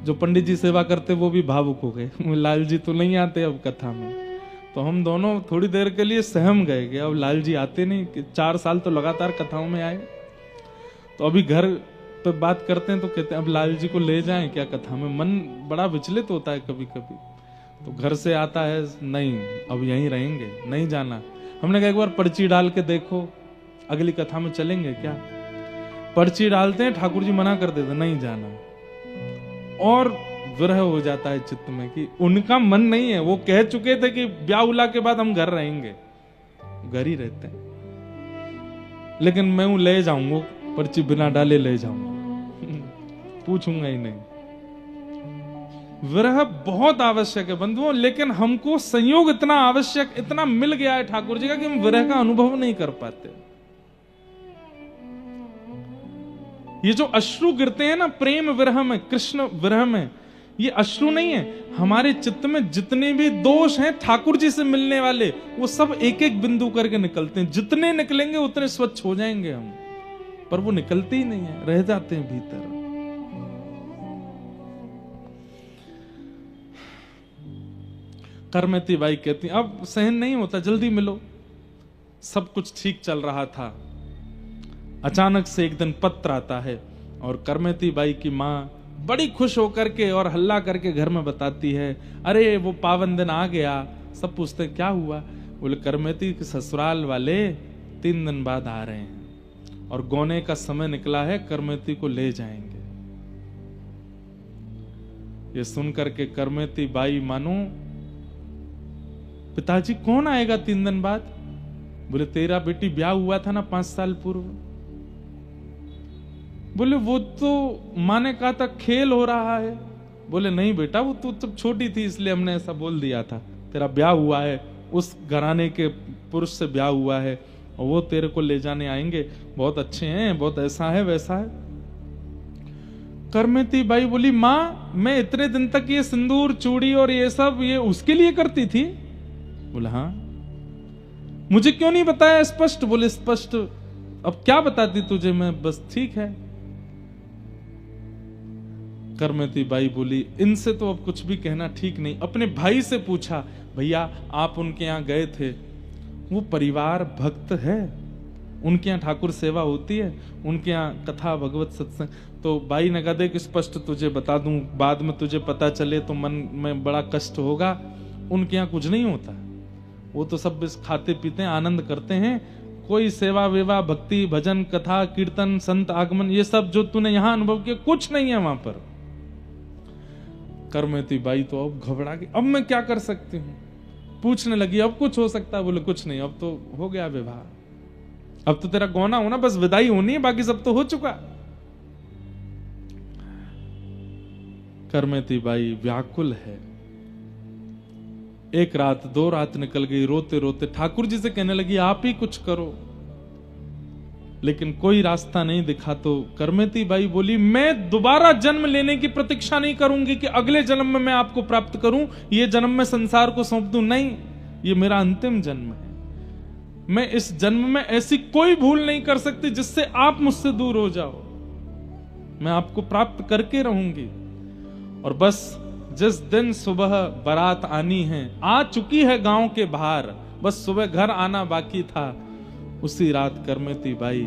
जो पंडित जी सेवा करते वो भी भावुक हो गए, लाल जी तो नहीं आते अब कथा में। तो हम दोनों थोड़ी देर के लिए सहम गए कि अब लाल जी आते नहीं, कि 4 साल तो लगातार कथाओं में आए। तो अभी घर पे बात करते हैं तो कहते हैं अब लाल जी को ले जाएं क्या कथा में। मन बड़ा विचलित होता है कभी कभी। तो घर से आता है, नहीं अब यहीं रहेंगे, नहीं जाना। हमने कहा एक बार पर्ची डाल के देखो, अगली कथा में चलेंगे क्या। पर्ची डालते हैं, ठाकुर जी मना कर देते नहीं जाना, और विरह हो जाता है चित्त में कि उनका मन नहीं है। वो कह चुके थे कि ब्याह उला के बाद हम घर रहेंगे, घर ही रहते हैं, लेकिन मैं हूं ले जाऊंगा, पर्ची बिना डाले ले जाऊंगा, पूछूंगा ही नहीं। विरह बहुत आवश्यक है बंधुओं, लेकिन हमको संयोग इतना आवश्यक, इतना मिल गया है ठाकुर जी का कि हम विरह का अनुभव नहीं कर पाते। ये जो अश्रु गिरते हैं ना प्रेम विरह में, कृष्ण विरह में, ये अश्रु नहीं है। हमारे चित्त में जितने भी दोष हैं ठाकुर जी से मिलने वाले, वो सब एक एक बिंदु करके निकलते हैं। जितने निकलेंगे उतने स्वच्छ हो जाएंगे हम, पर वो निकलते ही नहीं है, रह जाते हैं भीतर। करमती बाई कहती अब सहन नहीं होता, जल्दी मिलो। सब कुछ ठीक चल रहा था, अचानक से एक दिन पत्र आता है और करमती बाई की माँ बड़ी खुश होकर के और हल्ला करके घर में बताती है, अरे वो पावन दिन आ गया। सब पूछते क्या हुआ। बोले करमती के ससुराल वाले 3 दिन बाद आ रहे हैं और गौने का समय निकला है, करमती को ले जाएंगे। ये सुनकर के करमती बाई मानो, पिताजी कौन आएगा 3 दिन बाद। बोले तेरा बेटी ब्याह हुआ था ना 5 साल पूर्व। बोले वो तो माँ ने कहा था खेल हो रहा है। बोले नहीं बेटा, वो तो तब छोटी थी इसलिए हमने ऐसा बोल दिया था। तेरा ब्याह हुआ है, उस घराने के पुरुष से ब्याह हुआ है और वो तेरे को ले जाने आएंगे, बहुत अच्छे हैं, बहुत ऐसा है वैसा है। करमती बाई बोली माँ मैं इतने दिन तक ये सिंदूर चूड़ी और ये सब ये उसके लिए करती थी। बोला हाँ, मुझे क्यों नहीं बताया स्पष्ट। बोले स्पष्ट अब क्या बताती तुझे मैं, बस ठीक है। करमती बाई बोली इनसे तो अब कुछ भी कहना ठीक नहीं। अपने भाई से पूछा, भैया आप उनके यहाँ गए थे, वो परिवार भक्त है, उनके यहाँ ठाकुर सेवा होती है, उनके यहाँ कथा भगवत सत्संग। तो बाई ने कहा देख स्पष्ट तुझे बता दूं, बाद में तुझे पता चले तो मन में बड़ा कष्ट होगा। उनके यहाँ कुछ नहीं होता, वो तो सब बस खाते पीते हैं, आनंद करते हैं। कोई सेवा वेवा भक्ति भजन कथा कीर्तन संत आगमन ये सब जो तूने यहाँ अनुभव किया कुछ नहीं है वहां पर। करमती बाई तो अब घबरा गई, अब मैं क्या कर सकती हूँ। पूछने लगी अब कुछ हो सकता है। बोले कुछ नहीं, अब तो हो गया विवाह, अब तो तेरा गौना होना, बस विदाई होनी है, बाकी सब तो हो चुका। करमती बाई व्याकुल है। 1 रात 2 रात निकल गई, रोते रोते ठाकुर जी से कहने लगी आप ही कुछ करो। लेकिन कोई रास्ता नहीं दिखा तो करमेती बाई बोली, मैं दोबारा जन्म लेने की प्रतीक्षा नहीं करूंगी कि अगले जन्म में मैं आपको प्राप्त करूं, ये जन्म में संसार को सौंप दूं। नहीं, ये मेरा अंतिम जन्म है। मैं इस जन्म में ऐसी कोई भूल नहीं कर सकती जिससे आप मुझसे दूर हो जाओ। मैं आपको प्राप्त करके रहूंगी। और बस जिस दिन सुबह बारात आनी है, आ चुकी है गांव के बाहर, बस सुबह घर आना बाकी था, उसी रात करमेती बाई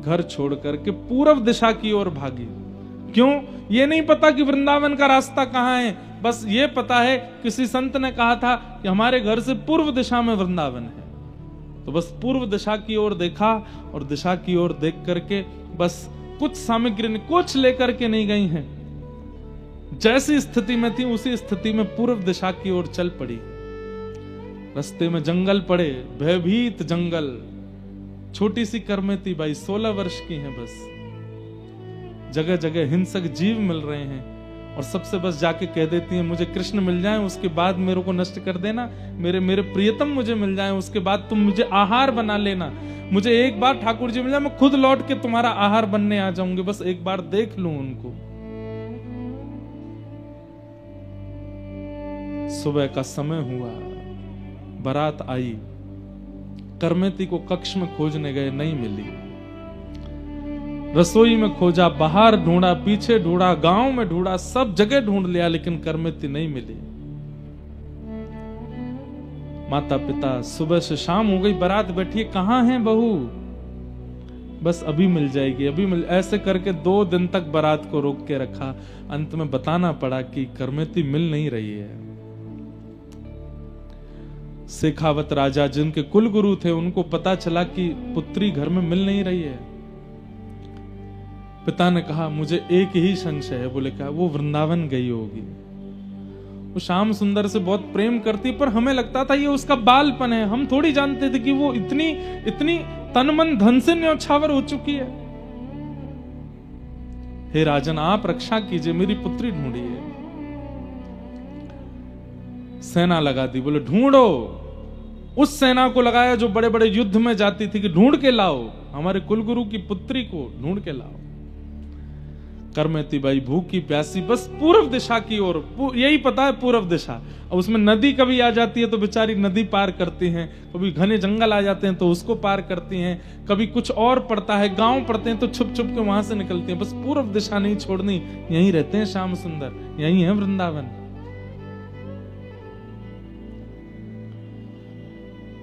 घर छोड़ करके पूर्व दिशा की ओर भागी। क्यों? ये नहीं पता कि वृंदावन का रास्ता कहां है, बस ये पता है किसी संत ने कहा था कि हमारे घर से पूर्व दिशा में वृंदावन है। तो बस पूर्व दिशा की ओर देखा और दिशा की ओर देख करके बस कुछ सामग्री कुछ लेकर के नहीं गई हैं। जैसी स्थिति में थी उसी स्थिति में पूर्व दिशा की ओर चल पड़ी। रास्ते में जंगल पड़े, भयभीत जंगल। छोटी सी करमेती बाई 16 वर्ष की हैं बस। जगह जगह हिंसक जीव मिल रहे हैं और सबसे बस जाके कह देती हैं, मुझे कृष्ण मिल जाएं उसके बाद मेरे को नष्ट कर देना, मेरे प्रियतम मुझे मिल जाएं उसके बाद तुम मुझे आहार बना लेना, मुझे एक बार ठाकुर जी मिल जाए, मैं खुद लौट के तुम्हारा आहार बनने आ जाऊंगी, बस एक बार देख लूं उनको। सुबह का समय हुआ, बारात आई, करमेती को कक्ष में खोजने गए, नहीं मिली। रसोई में खोजा, बाहर ढूंढा, पीछे ढूंढा, गांव में ढूंढा, सब जगह ढूंढ लिया, लेकिन करमेती नहीं मिली। माता पिता, सुबह से शाम हो गई, बारात बैठी है, कहां है बहू? बस अभी मिल जाएगी, अभी मिल, ऐसे करके 2 दिन तक बारात को रोक के रखा। अंत में बताना पड़ा कि करमेती मिल नहीं रही है। शेखावत राजा जिनके कुल गुरु थे, उनको पता चला कि पुत्री घर में मिल नहीं रही है। पिता ने कहा, मुझे एक ही संशय है। बोले क्या? वो वृंदावन गई होगी। वो श्याम सुंदर से बहुत प्रेम करती, पर हमें लगता था ये उसका बालपन है, हम थोड़ी जानते थे कि वो इतनी तन मन धन से न्यौछावर हो चुकी है। हे राजन, आप रक्षा कीजिए, मेरी पुत्री ढूंढी है। सेना लगा दी, बोले ढूंढो। उस सेना को लगाया जो बड़े बड़े युद्ध में जाती थी कि ढूंढ के लाओ, हमारे कुलगुरु की पुत्री को ढूंढ के लाओ। करमेती बाई भूखी प्यासी बस पूर्व दिशा की ओर, यही पता है पूर्व दिशा। और उसमें नदी कभी आ जाती है तो बेचारी नदी पार करती हैं, कभी घने जंगल आ जाते हैं तो उसको पार करती हैं, कभी कुछ और पड़ता है, गांव पड़ते हैं तो छुप छुप के वहां से निकलती हैं। बस पूर्व दिशा नहीं छोड़नी, यहीं रहते हैं श्याम सुंदर, यहीं है वृंदावन।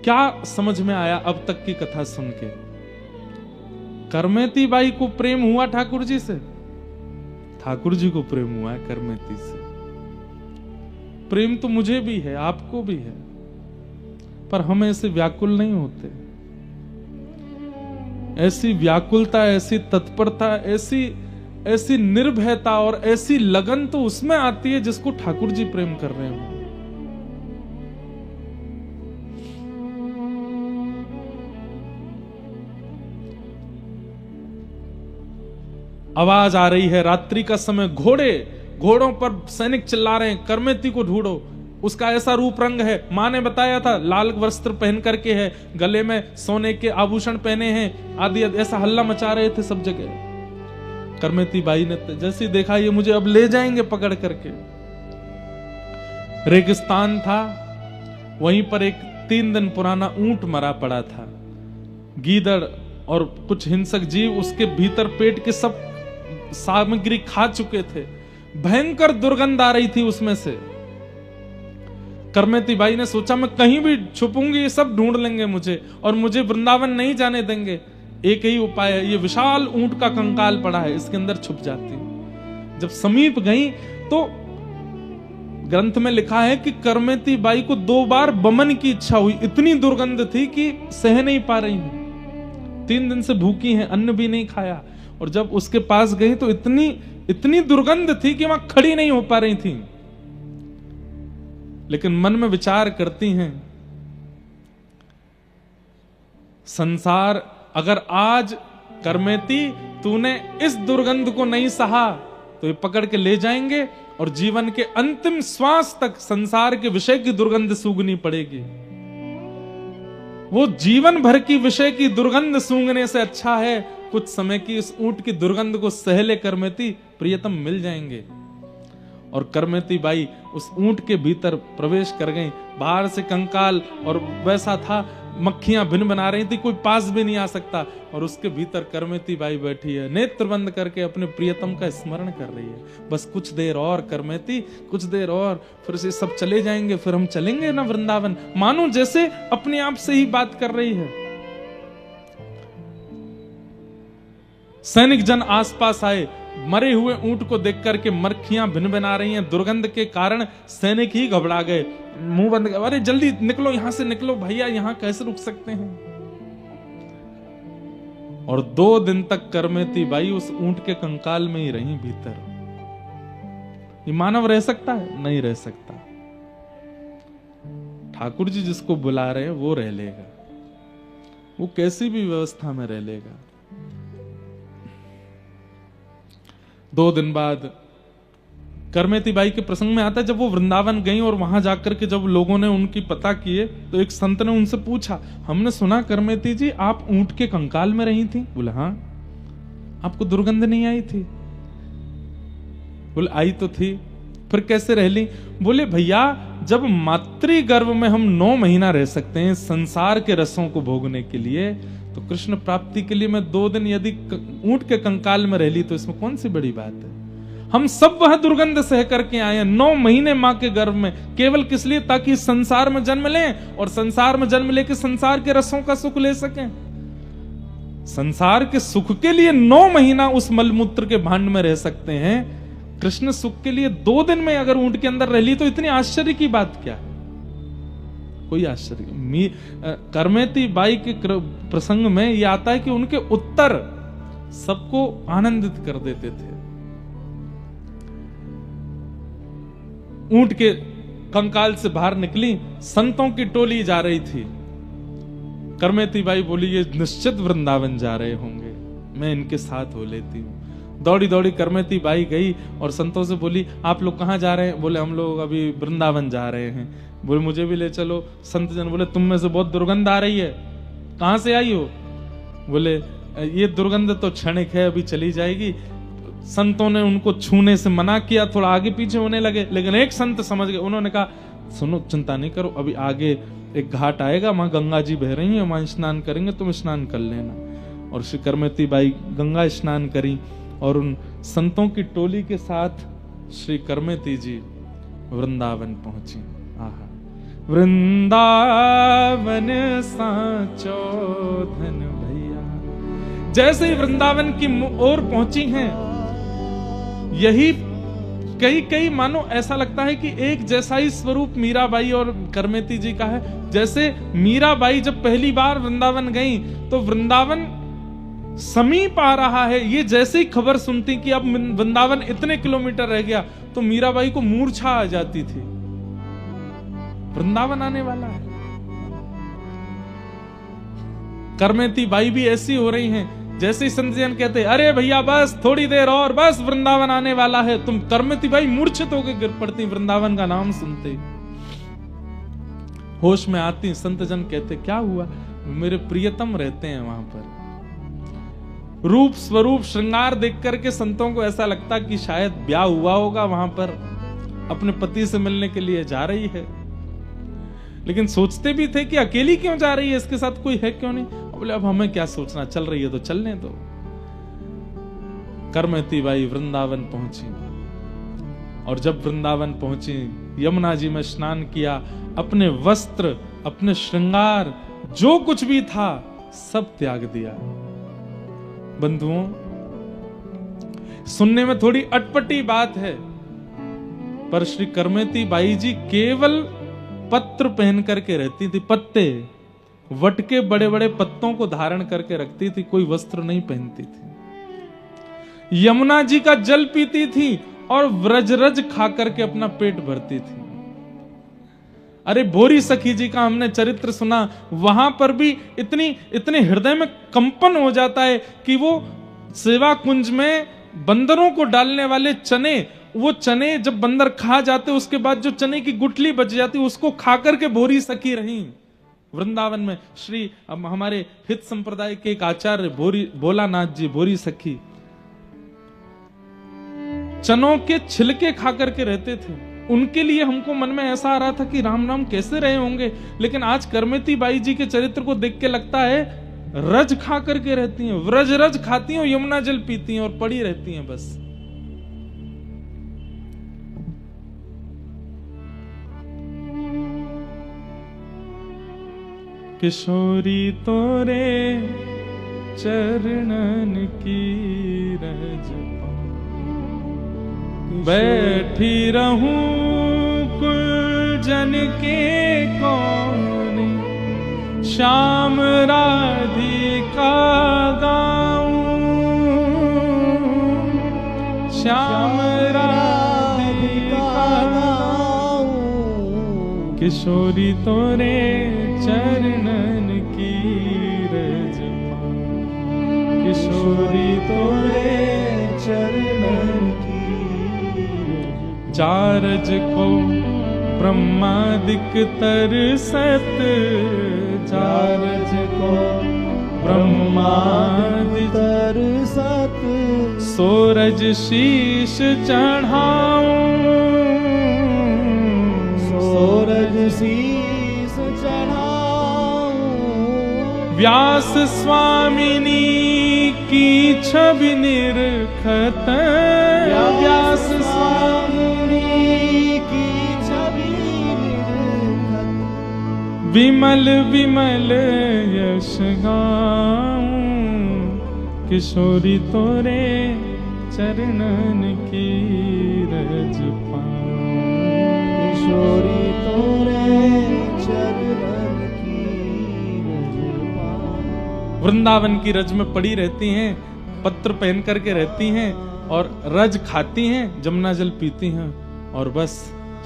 क्या समझ में आया अब तक की कथा सुन के? करमेती बाई को प्रेम हुआ ठाकुर जी से, ठाकुर जी को प्रेम हुआ है करमेती से। प्रेम तो मुझे भी है, आपको भी है, पर हम ऐसे व्याकुल नहीं होते। ऐसी व्याकुलता, ऐसी तत्परता, ऐसी निर्भयता और ऐसी लगन तो उसमें आती है जिसको ठाकुर जी प्रेम कर रहे हो। आवाज आ रही है, रात्रि का समय, घोड़ों पर सैनिक चिल्ला रहे हैं, करमेती को ढूंढो। उसका ऐसा रूप रंग है, मां ने बताया था, लाल वस्त्र पहन करके है, गले में सोने के आभूषण पहने हैं आदि, ऐसा हल्ला मचा रहे थे सब जगह। करमेती बाई ने जैसे ही देखा ये मुझे अब ले जाएंगे पकड़ करके। रेगिस्तान था, वहीं पर एक 3 दिन पुराना ऊंट मरा पड़ा था। गीदड़ और कुछ हिंसक जीव उसके भीतर पेट के सब सामग्री खा चुके थे। भयंकर दुर्गंध आ रही थी उसमें से। करमेती बाई ने सोचा, मैं कहीं भी छुपूंगी, ये सब ढूंढ लेंगे मुझे और मुझे वृंदावन नहीं जाने देंगे। एक ही उपाय है, ये विशाल ऊंट का कंकाल पड़ा है, इसके अंदर छुप जाती हूं। जब समीप गई तो ग्रंथ में लिखा है कि करमेती बाई को 2 बार बमन की इच्छा हुई, इतनी दुर्गंध थी कि सह नहीं पा रही हूं। 3 दिन से भूखी हैं, अन्न भी नहीं खाया, और जब उसके पास गई तो इतनी दुर्गंध थी कि वहां खड़ी नहीं हो पा रही थी। लेकिन मन में विचार करती हैं, संसार, अगर आज करमेती तूने इस दुर्गंध को नहीं सहा तो ये पकड़ के ले जाएंगे और जीवन के अंतिम श्वास तक संसार के विषय की दुर्गंध सूंघनी पड़ेगी। वो जीवन भर की विषय की दुर्गंध सूंघने से अच्छा है कुछ समय की इस ऊंट की दुर्गंध को सहले करमेती प्रियतम मिल जाएंगे। और करमेती बाई उस ऊंट के भीतर प्रवेश कर गई। बाहर से कंकाल और वैसा था, मक्खियां भिन बना रही थी, कोई पास भी नहीं आ सकता। और उसके भीतर करमेती बाई बैठी है, नेत्र बंद करके अपने प्रियतम का स्मरण कर रही है। बस कुछ देर और करमेती, कुछ देर और, फिर से सब चले जाएंगे, फिर हम चलेंगे ना वृंदावन। मानो जैसे अपने आप से ही बात कर रही है। सैनिक जन आसपास आए, मरे हुए ऊंट को देख करके मक्खियां भिन बना रही हैं। दुर्गंध के कारण सैनिक ही घबरा गए, मुंह बंद कर, अरे जल्दी निकलो यहां से, निकलो भैया, यहां कैसे रुक सकते हैं। और 2 दिन तक करमेती बाई उस ऊंट के कंकाल में ही रही भीतर। ये मानव रह सकता है? नहीं रह सकता। ठाकुर जी जिसको बुला रहे हैं वो रह लेगा, वो कैसी भी व्यवस्था में रह लेगा। 2 दिन बाद करमेती बाई के प्रसंग में आता है, जब वो वृंदावन गई और वहां जाकर के जब लोगों ने उनकी पता किए तो एक संत ने उनसे पूछा, हमने सुना करमेती जी आप ऊंट के कंकाल में रही थी। बोले हाँ। आपको दुर्गंध नहीं आई थी? बोले आई तो थी। फिर कैसे रह ली? बोले भैया जब मातृ गर्भ में हम 9 महीना रह सकते हैं संसार के रसों को भोगने के लिए, तो कृष्ण प्राप्ति के लिए मैं 2 दिन यदि ऊंट के कंकाल में रह ली तो इसमें कौन सी बड़ी बात है। हम सब वह दुर्गंध सह करके आए हैं 9 महीने मां के गर्भ में, केवल किस लिए? ताकि संसार में जन्म लें और संसार में जन्म लेके संसार के रसों का सुख ले सकें। संसार के सुख के लिए 9 महीना उस मलमूत्र के भांड में रह सकते हैं, कृष्ण सुख के लिए 2 दिन में अगर ऊंट के अंदर रह ली तो इतनी आश्चर्य की बात क्या है? कोई आश्चर्य। करमेती बाई के प्रसंग में यह आता है कि उनके उत्तर सबको आनंदित कर देते थे। ऊंट के कंकाल से बाहर निकली, संतों की टोली जा रही थी। करमेती बाई बोली ये निश्चित वृंदावन जा रहे होंगे, मैं इनके साथ हो लेती हूँ। दौड़ी दौड़ी करमेती बाई गई और संतों से बोली आप लोग कहाँ जा रहे हैं? बोले हम लोग अभी वृंदावन जा रहे हैं। बोले मुझे भी ले चलो। संत जन बोले तुम में से बहुत दुर्गंध आ रही है, कहां से आई हो? बोले ये दुर्गंध तो क्षणिक है, अभी चली जाएगी। संतों ने उनको छूने से मना किया, थोड़ा आगे पीछे होने लगे, लेकिन एक संत समझ गए। उन्होंने कहा सुनो चिंता नहीं करो, अभी आगे एक घाट आएगा, वहां गंगा जी बह रही है, वहां स्नान करेंगे, तुम स्नान कर लेना। और श्री करमेती बाई गंगा स्नान करी और उन संतों की टोली के साथ श्री करमेती जी वृंदावन पहुंची। आहा, वृंदावन सांचो धन भैया। जैसे ही वृंदावन की ओर पहुंची हैं, यही कई मानो ऐसा लगता है कि एक जैसा ही स्वरूप मीराबाई और करमेती जी का है। जैसे मीराबाई जब पहली बार वृंदावन गई तो वृंदावन समीप आ रहा है, ये जैसे ही खबर सुनती कि अब वृंदावन इतने किलोमीटर रह गया तो मीराबाई को मूर्छा आ जाती थी, वृंदावन आने वाला है। करमेती बाई भी ऐसी हो रही हैं, जैसे ही संत जन कहते अरे भैया बस थोड़ी देर और, बस वृंदावन आने वाला है, तुम करमेती बाई मूर्छित होकर गिर पड़ती वृंदावन का नाम सुनते। होश में आती, संत जन कहते क्या हुआ? मेरे प्रियतम रहते हैं वहां पर। रूप स्वरूप श्रृंगार देख करके संतों को ऐसा लगता कि शायद ब्याह हुआ होगा वहां पर, अपने पति से मिलने के लिए जा रही है। लेकिन सोचते भी थे कि अकेली क्यों जा रही है, इसके साथ कोई है क्यों नहीं। बोले अब हमें क्या सोचना, चल रही है तो चलने दो। करमेती बाई वृंदावन पहुंची और जब वृंदावन पहुंची यमुना जी में स्नान किया, अपने वस्त्र, अपने श्रृंगार, जो कुछ भी था सब त्याग दिया। बंधुओं, सुनने में थोड़ी अटपटी बात है, पर श्री करमेती बाई जी केवल पत्र पहन करके रहती थी, पत्ते, वट के बड़े बड़े पत्तों को धारण करके रखती थी, कोई वस्त्र नहीं पहनती थी। यमुना जी का जल पीती थी और व्रजरज खा करके अपना पेट भरती थी। अरे भोरी सखी जी का हमने चरित्र सुना, वहां पर भी इतने हृदय में कंपन हो जाता है कि वो सेवा कुंज में बंदरों को डालने वाले चने, वो चने जब बंदर खा जाते उसके बाद जो चने की गुठली बच जाती उसको खा करके भोरी सखी रही। वृंदावन में श्री हमारे हित संप्रदाय के एक आचार्य भोलानाथ जी, भोरी सखी, चनों के छिलके खा करके रहते थे। उनके लिए हमको मन में ऐसा आ रहा था कि राम राम कैसे रहे होंगे, लेकिन आज करमेती बाई जी के चरित्र को देख के लगता है रज खा करके रहती हैं, व्रज रज खाती हैं, यमुना जल पीती हैं और पड़ी रहती हैं बस। किशोरी तोरे चरणन की रज बैठी रहूं कुलजन के कोने, श्याम राधिका गाऊं, श्याम राधिका गाऊं, किशोरी तोरे चरणन की रज, किशोरी तोरे चरणन की। चारज को ब्रह्मादिक तरसत, चारज को ब्रह्मादिक तरसत, सोरज शीश चढ़ाऊं, सोरज शीश चढ़ाऊं, व्यास स्वामिनी की छवि निरखत, व्यास स्वामिनी की छवि निरखत, विमल विमल यश गाऊं, किशोरी तोरे चरणन की रज पाऊं, किशोरी तोरे चरणन की रज पाऊं। वृंदावन की रज में पड़ी रहती हैं, पत्र पहन करके रहती हैं और रज खाती हैं, जमुना जल पीती हैं और बस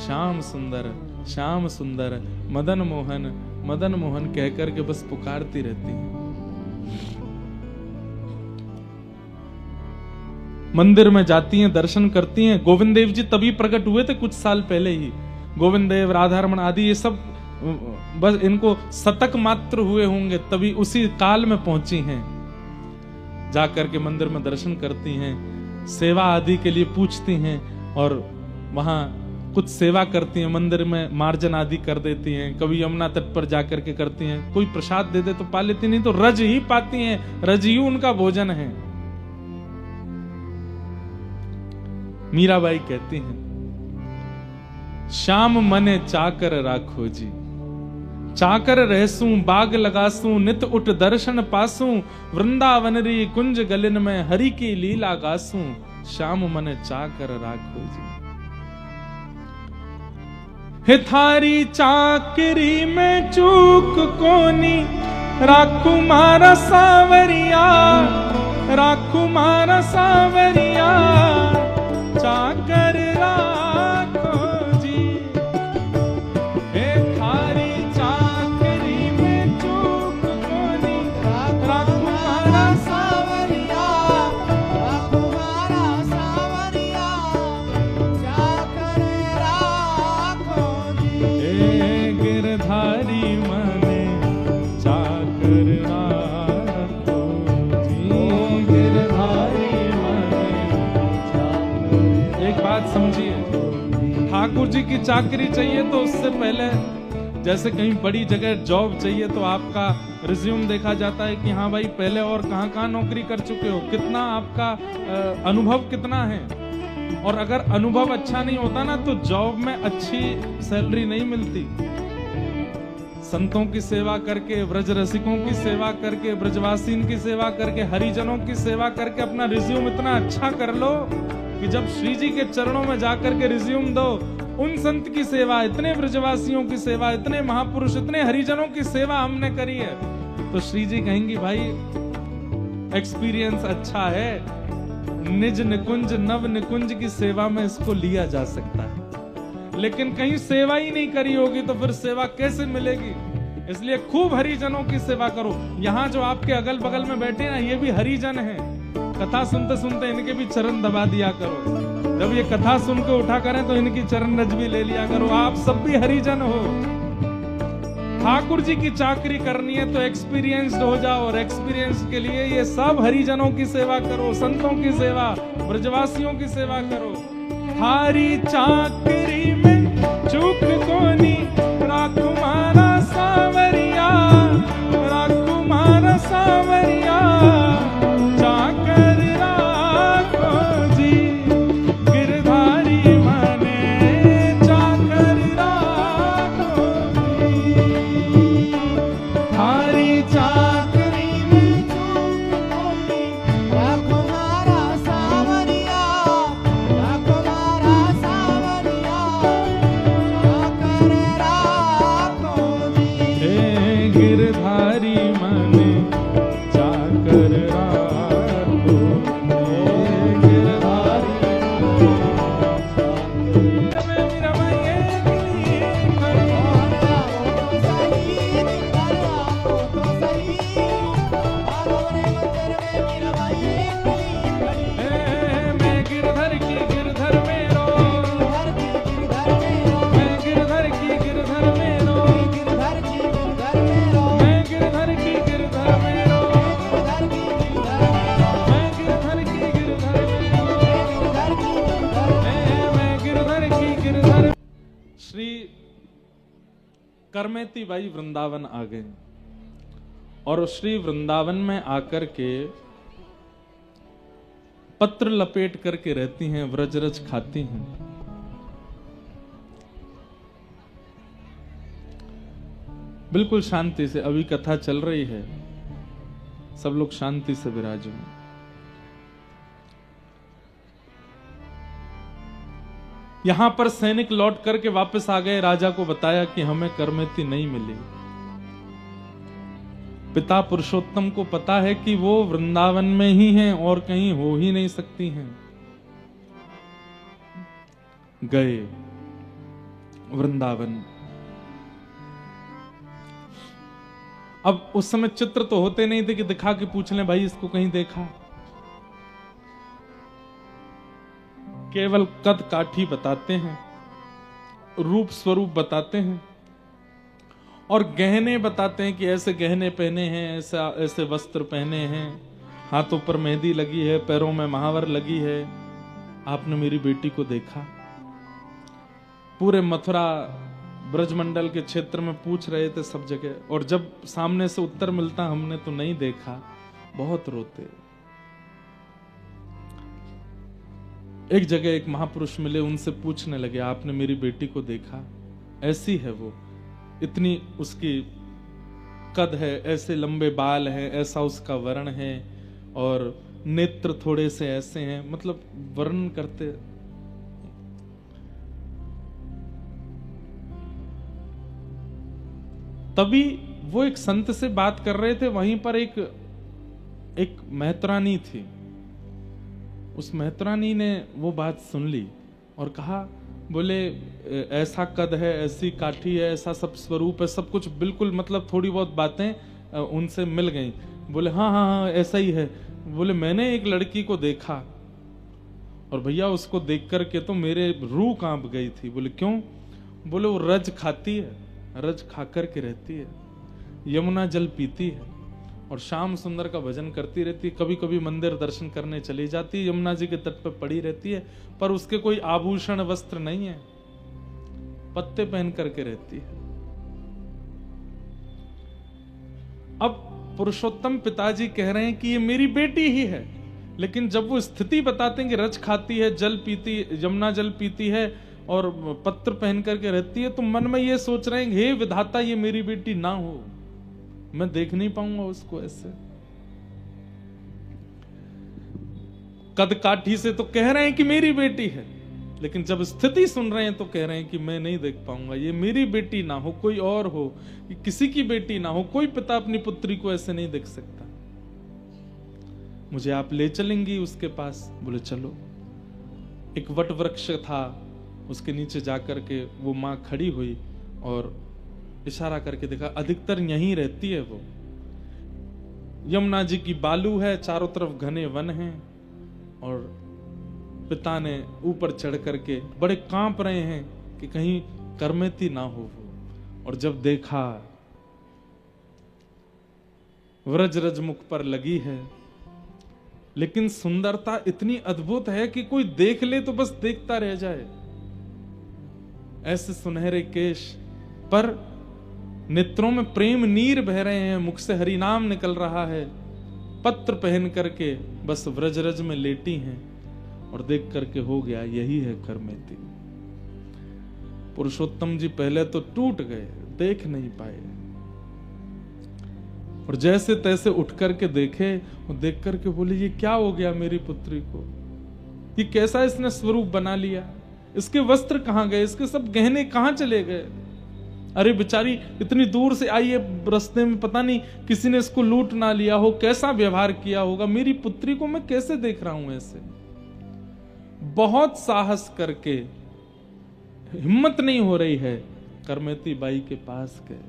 श्याम सुंदर, श्याम सुंदर, मदन मोहन, मदन मोहन कह करके बस पुकारती रहती हैं। मंदिर में जाती हैं, दर्शन करती हैं। गोविंद देव जी तभी प्रकट हुए थे कुछ साल पहले ही। गोविंद देव, राधारमण आदि ये सब बस इनको शतक मात्र हुए होंगे, तभी उसी काल में पहुंची हैं। जाकर के मंदिर में दर्शन करती हैं, सेवा आदि के लिए पूछती हैं और वहां कुछ सेवा करती हैं। मंदिर में मार्जन आदि कर देती हैं, कभी यमुना तट पर जाकर के करती हैं। कोई प्रसाद दे दे तो पा लेती, नहीं तो रज ही पाती हैं, रज ही उनका भोजन है। मीराबाई कहती हैं, श्याम मने चाकर राखो जी, चाकर रहसूं बाग लगासूं, नित उठ दर्शन पासूं, वृंदावन री कुंज गलिन में हरि की लीला गासूं, श्याम मन चाकर राखो जी। हे थारी चाकरी में चूक कोनी, राखू मारा सावरिया, राखू मारा सावरिया, चाकर राखो जी। हे थारी चाकरी में चूक कोनी, राखू मारा सावरिया, राखू मारा सावरिया, चाकर राखो जी। हे गिरधारी मने चाकर राखो जी, गिरधारी मने चाकर। एक बात समझिए, ठाकुर जी की चाकरी चाहिए तो उससे पहले जैसे कहीं बड़ी जगह जॉब चाहिए तो आपका रिज्यूम देखा जाता है कि हाँ भाई पहले और कहाँ कहाँ नौकरी कर चुके हो, कितना आपका अनुभव कितना है। और अगर अनुभव अच्छा नहीं होता ना तो जॉब में अच्छी सैलरी नहीं मिलती। संतों की सेवा करके, ब्रज रसिकों की सेवा करके, ब्रजवासीन की सेवा करके, हरिजनों की सेवा करके अपना रिज्यूम इतना अच्छा कर लो कि जब श्री जी के चरणों में जाकर के रिज्यूम दो, उन संत की सेवा, इतने ब्रजवासियों की सेवा, इतने महापुरुष, इतने हरिजनों की सेवा हमने करी है, तो श्री जी कहेंगी भाई एक्सपीरियंस अच्छा है, निज निकुंज नव निकुंज की सेवा में इसको लिया जा सकता है। लेकिन कहीं सेवा ही नहीं करी होगी तो फिर सेवा कैसे मिलेगी। इसलिए खूब हरिजनों की सेवा करो। यहाँ जो आपके अगल बगल में बैठे ना, ये भी हरिजन हैं। कथा सुनते सुनते इनके भी चरण दबा दिया करो। जब ये कथा सुन के उठा करें तो इनकी चरण रज भी ले लिया करो। आप सब भी हरिजन हो। ठाकुर जी की चाकरी करनी है तो एक्सपीरियंस्ड हो जाओ, और एक्सपीरियंस के लिए ये सब हरिजनों की सेवा करो, संतों की सेवा, ब्रजवासियों की सेवा करो। थारी चाकरी में चूक कोनी, राकुमारा सावरिया, राकुमारा सावरिया, चाकर राखो जी, गिरधारी मने चाकर राखो जी। थारी चाकरी में चूक कोनी, राकुमारा सावरिया, राकुमारा सावरिया, चाकर राखो जी। हे गिरधारी मने चाकर राखो, हे गिरधारी में मेरा माये गिली खड़ी। मैं गिरधर की गिरधर मेरो, मैं गिरधर की गिरधर मेरो, मैं गिरधर की गिरधर मेरो, मैं गिरधर की गिरधर मेरो, मैं गिरधर की गिरधर। श्री करमेती बाई वृंदावन आ गए, और श्री वृंदावन में आकर के पत्र लपेट करके रहती हैं, व्रजरज खाती हैं। बिल्कुल शांति से, अभी कथा चल रही है, सब लोग शांति से विराजो। यहां पर सैनिक लौट करके वापस आ गए, राजा को बताया कि हमें करमेती नहीं मिली। पिता पुरुषोत्तम को पता है कि वो वृंदावन में ही हैं और कहीं हो ही नहीं सकती हैं। गए वृंदावन। अब उस समय चित्र तो होते नहीं थे कि दिखा के पूछ लें भाई इसको कहीं देखा। केवल कद काठी बताते हैं, रूप स्वरूप बताते हैं, और गहने बताते हैं कि ऐसे गहने पहने हैं, ऐसा ऐसे वस्त्र पहने हैं, हाथों पर मेहंदी लगी है, पैरों में महावर लगी है। आपने मेरी बेटी को देखा? पूरे मथुरा ब्रजमंडल के क्षेत्र में पूछ रहे थे सब जगह, और जब सामने से उत्तर मिलता हमने तो नहीं देखा, बहुत रोते। एक जगह एक महापुरुष मिले, उनसे पूछने लगे आपने मेरी बेटी को देखा? ऐसी है वो, इतनी उसकी कद है, ऐसे लंबे बाल हैं, ऐसा उसका वर्ण है, और नेत्र थोड़े से ऐसे हैं, मतलब वर्णन करते। तभी वो एक संत से बात कर रहे थे, वहीं पर एक मेहतरानी थी। उस मेहतरानी ने वो बात सुन ली और कहा, बोले ऐसा कद है, ऐसी काठी है, ऐसा सब स्वरूप है, सब कुछ बिल्कुल, मतलब थोड़ी बहुत बातें उनसे मिल गई। बोले हाँ हाँ हाँ ऐसा ही है। बोले मैंने एक लड़की को देखा और भैया उसको देख करके तो मेरे रूह कांप गई थी। बोले क्यों? बोले वो रज खाती है, रज खा करके रहती है, यमुना जल पीती है और श्याम सुंदर का भजन करती रहती है। कभी कभी मंदिर दर्शन करने चली जाती है, यमुना जी के तट पर पड़ी रहती है, पर उसके कोई आभूषण वस्त्र नहीं है, पत्ते पहन करके रहती है। अब पुरुषोत्तम पिताजी कह रहे हैं कि ये मेरी बेटी ही है, लेकिन जब वो स्थिति बताते हैं कि रज खाती है, जल पीती, यमुना जल पीती है और पत्र पहन करके रहती है, तो मन में ये सोच रहे हैं हे विधाता ये मेरी बेटी ना हो, मैं देख नहीं पाऊंगा उसको ऐसे। कद काठी से तो कह रहे हैं कि मेरी बेटी है, लेकिन जब स्थिति सुन रहे हैं तो कह रहे हैं कि मैं नहीं देख पाऊंगा, ये मेरी बेटी ना हो, कोई और हो, किसी की बेटी ना हो, कोई पिता अपनी पुत्री को ऐसे नहीं देख सकता, मुझे आप ले चलेंगी उसके पास। बोले चलो। एक वट वृक्ष था, उसके नीचे जाकर के वो माँ खड़ी हुई और इशारा करके देखा, अधिकतर यहीं रहती है वो। यमुना जी की बालू है, चारों तरफ घने वन हैं, और पिता ने ऊपर चढ़ करके बड़े कांप रहे हैं कि कहीं करमेती ना हो वो। और जब देखा व्रजरज मुख पर लगी है, लेकिन सुंदरता इतनी अद्भुत है कि कोई देख ले तो बस देखता रह जाए। ऐसे सुनहरे केश पर नेत्रों में प्रेम नीर बह रहे हैं, मुख से हरि नाम निकल रहा है, पत्र पहन करके बस व्रजरज में लेटी हैं और देख करके हो गया यही है करमेती। पुरुषोत्तम जी पहले तो टूट गए, देख नहीं पाए, और जैसे तैसे उठ करके देखे और देख करके बोले ये क्या हो गया मेरी पुत्री को, ये कैसा इसने स्वरूप बना लिया, इसके वस्त्र कहां गए, इसके सब गहने कहां चले गए। अरे बेचारी इतनी दूर से आई है, रास्ते में पता नहीं किसी ने इसको लूट ना लिया हो, कैसा व्यवहार किया होगा, मेरी पुत्री को मैं कैसे देख रहा हूं ऐसे। बहुत साहस करके, हिम्मत नहीं हो रही है, करमेती बाई के पास गए।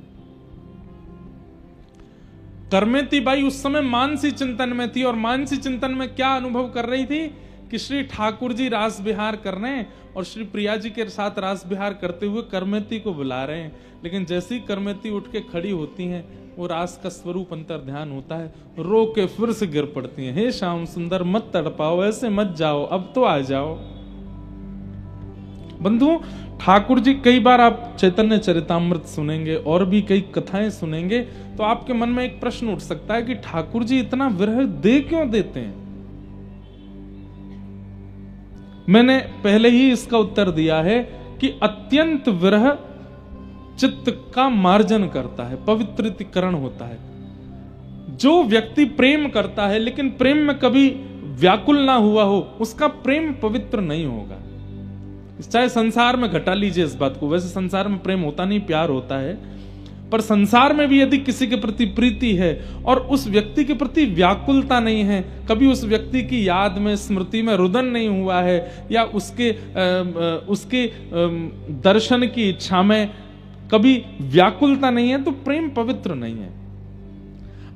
करमेती बाई उस समय मानसी चिंतन में थी, और मानसी चिंतन में क्या अनुभव कर रही थी कि श्री ठाकुर जी रास विहार कर रहे हैं और श्री प्रिया जी के साथ रास विहार करते हुए करमेती को बुला रहे हैं। लेकिन जैसी करमेती उठ के खड़ी होती हैं, वो रास का स्वरूप अंतर ध्यान होता है, रो के फिर से गिर पड़ती हैं। हे श्याम सुंदर मत तड़पाओ, ऐसे मत जाओ, अब तो आ जाओ। बंधु, ठाकुर जी कई बार आप चैतन्य चरितामृत सुनेंगे और भी कई कथाएं सुनेंगे तो आपके मन में एक प्रश्न उठ सकता है कि ठाकुर जी इतना विरह दे क्यों देते हैं। मैंने पहले ही इसका उत्तर दिया है कि अत्यंत विरह चित्त का मार्जन करता है, पवित्रीकरण होता है। जो व्यक्ति प्रेम करता है लेकिन प्रेम में कभी व्याकुल ना हुआ हो, उसका प्रेम पवित्र नहीं होगा। चाहे संसार में घटा लीजिए इस बात को, वैसे संसार में प्रेम होता नहीं, प्यार होता है, पर संसार में भी यदि किसी के प्रति प्रीति है और उस व्यक्ति के प्रति व्याकुलता नहीं है, कभी उस व्यक्ति की याद में स्मृति में रुदन नहीं हुआ है, या उसके दर्शन की इच्छा में कभी व्याकुलता नहीं है, तो प्रेम पवित्र नहीं है।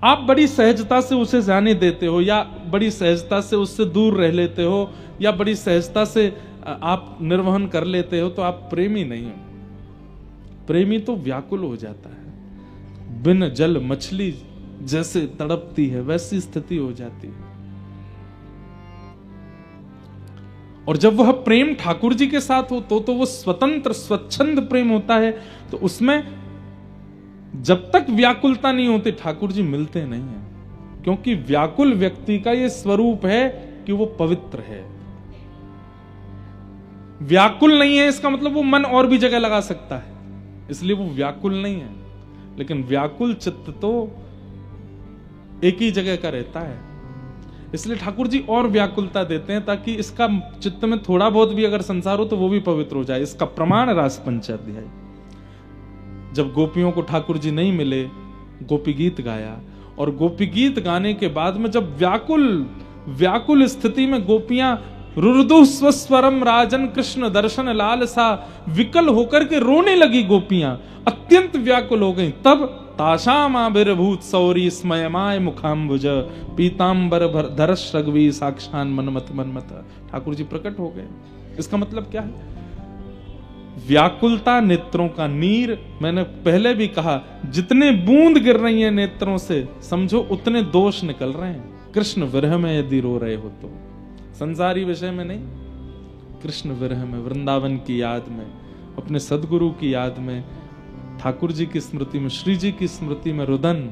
आप बड़ी सहजता से उसे जाने देते हो, या बड़ी सहजता से उससे दूर रह लेते हो, या बड़ी सहजता से आप निर्वहन कर लेते हो, तो आप प्रेमी नहीं हो। प्रेमी तो व्याकुल हो जाता है, बिन जल मछली जैसे तड़पती है वैसी स्थिति हो जाती है। और जब वह प्रेम ठाकुर जी के साथ हो तो वो स्वतंत्र स्वच्छंद प्रेम होता है, तो उसमें जब तक व्याकुलता नहीं होती ठाकुर जी मिलते नहीं है, क्योंकि व्याकुल व्यक्ति का ये स्वरूप है कि वो पवित्र है। व्याकुल नहीं है इसका मतलब वो मन और भी जगह लगा सकता है, इसलिए वो व्याकुल नहीं है। लेकिन व्याकुल चित्त तो एक ही जगह का रहता है, इसलिए ठाकुर जी और व्याकुलता देते हैं ताकि इसका चित्त में थोड़ा बहुत भी अगर संसार हो तो वो भी पवित्र हो जाए। इसका प्रमाण रास पंचाध्याय, जब गोपियों को ठाकुर जी नहीं मिले, गोपी गीत गाया, और गोपी गीत गाने के बाद में जब व्याकुल स्थिति में गोपियां रुरुदु स्वस्वरम राजन कृष्ण दर्शन लाल सा, विकल होकर के रोने लगी गोपियां, अत्यंत व्याकुल हो गईं, तब ताशाम आविर्भूत सौरी स्मयमाय मुखाम्बुज पीतांबर धरश रघवी साक्षान मनमत ठाकुर जी प्रकट हो गए। इसका मतलब क्या है? व्याकुलता नेत्रों का नीर, मैंने पहले भी कहा, जितने बूंद गिर रही हैं नेत्रों से समझो उतने दोष निकल रहे हैं। कृष्ण विरह में यदि रो रहे हो तो, संसारी विषय में नहीं, कृष्ण विरह में, वृंदावन की याद में, अपने सदगुरु की याद में, ठाकुर जी की स्मृति में, श्री जी की स्मृति में रुदन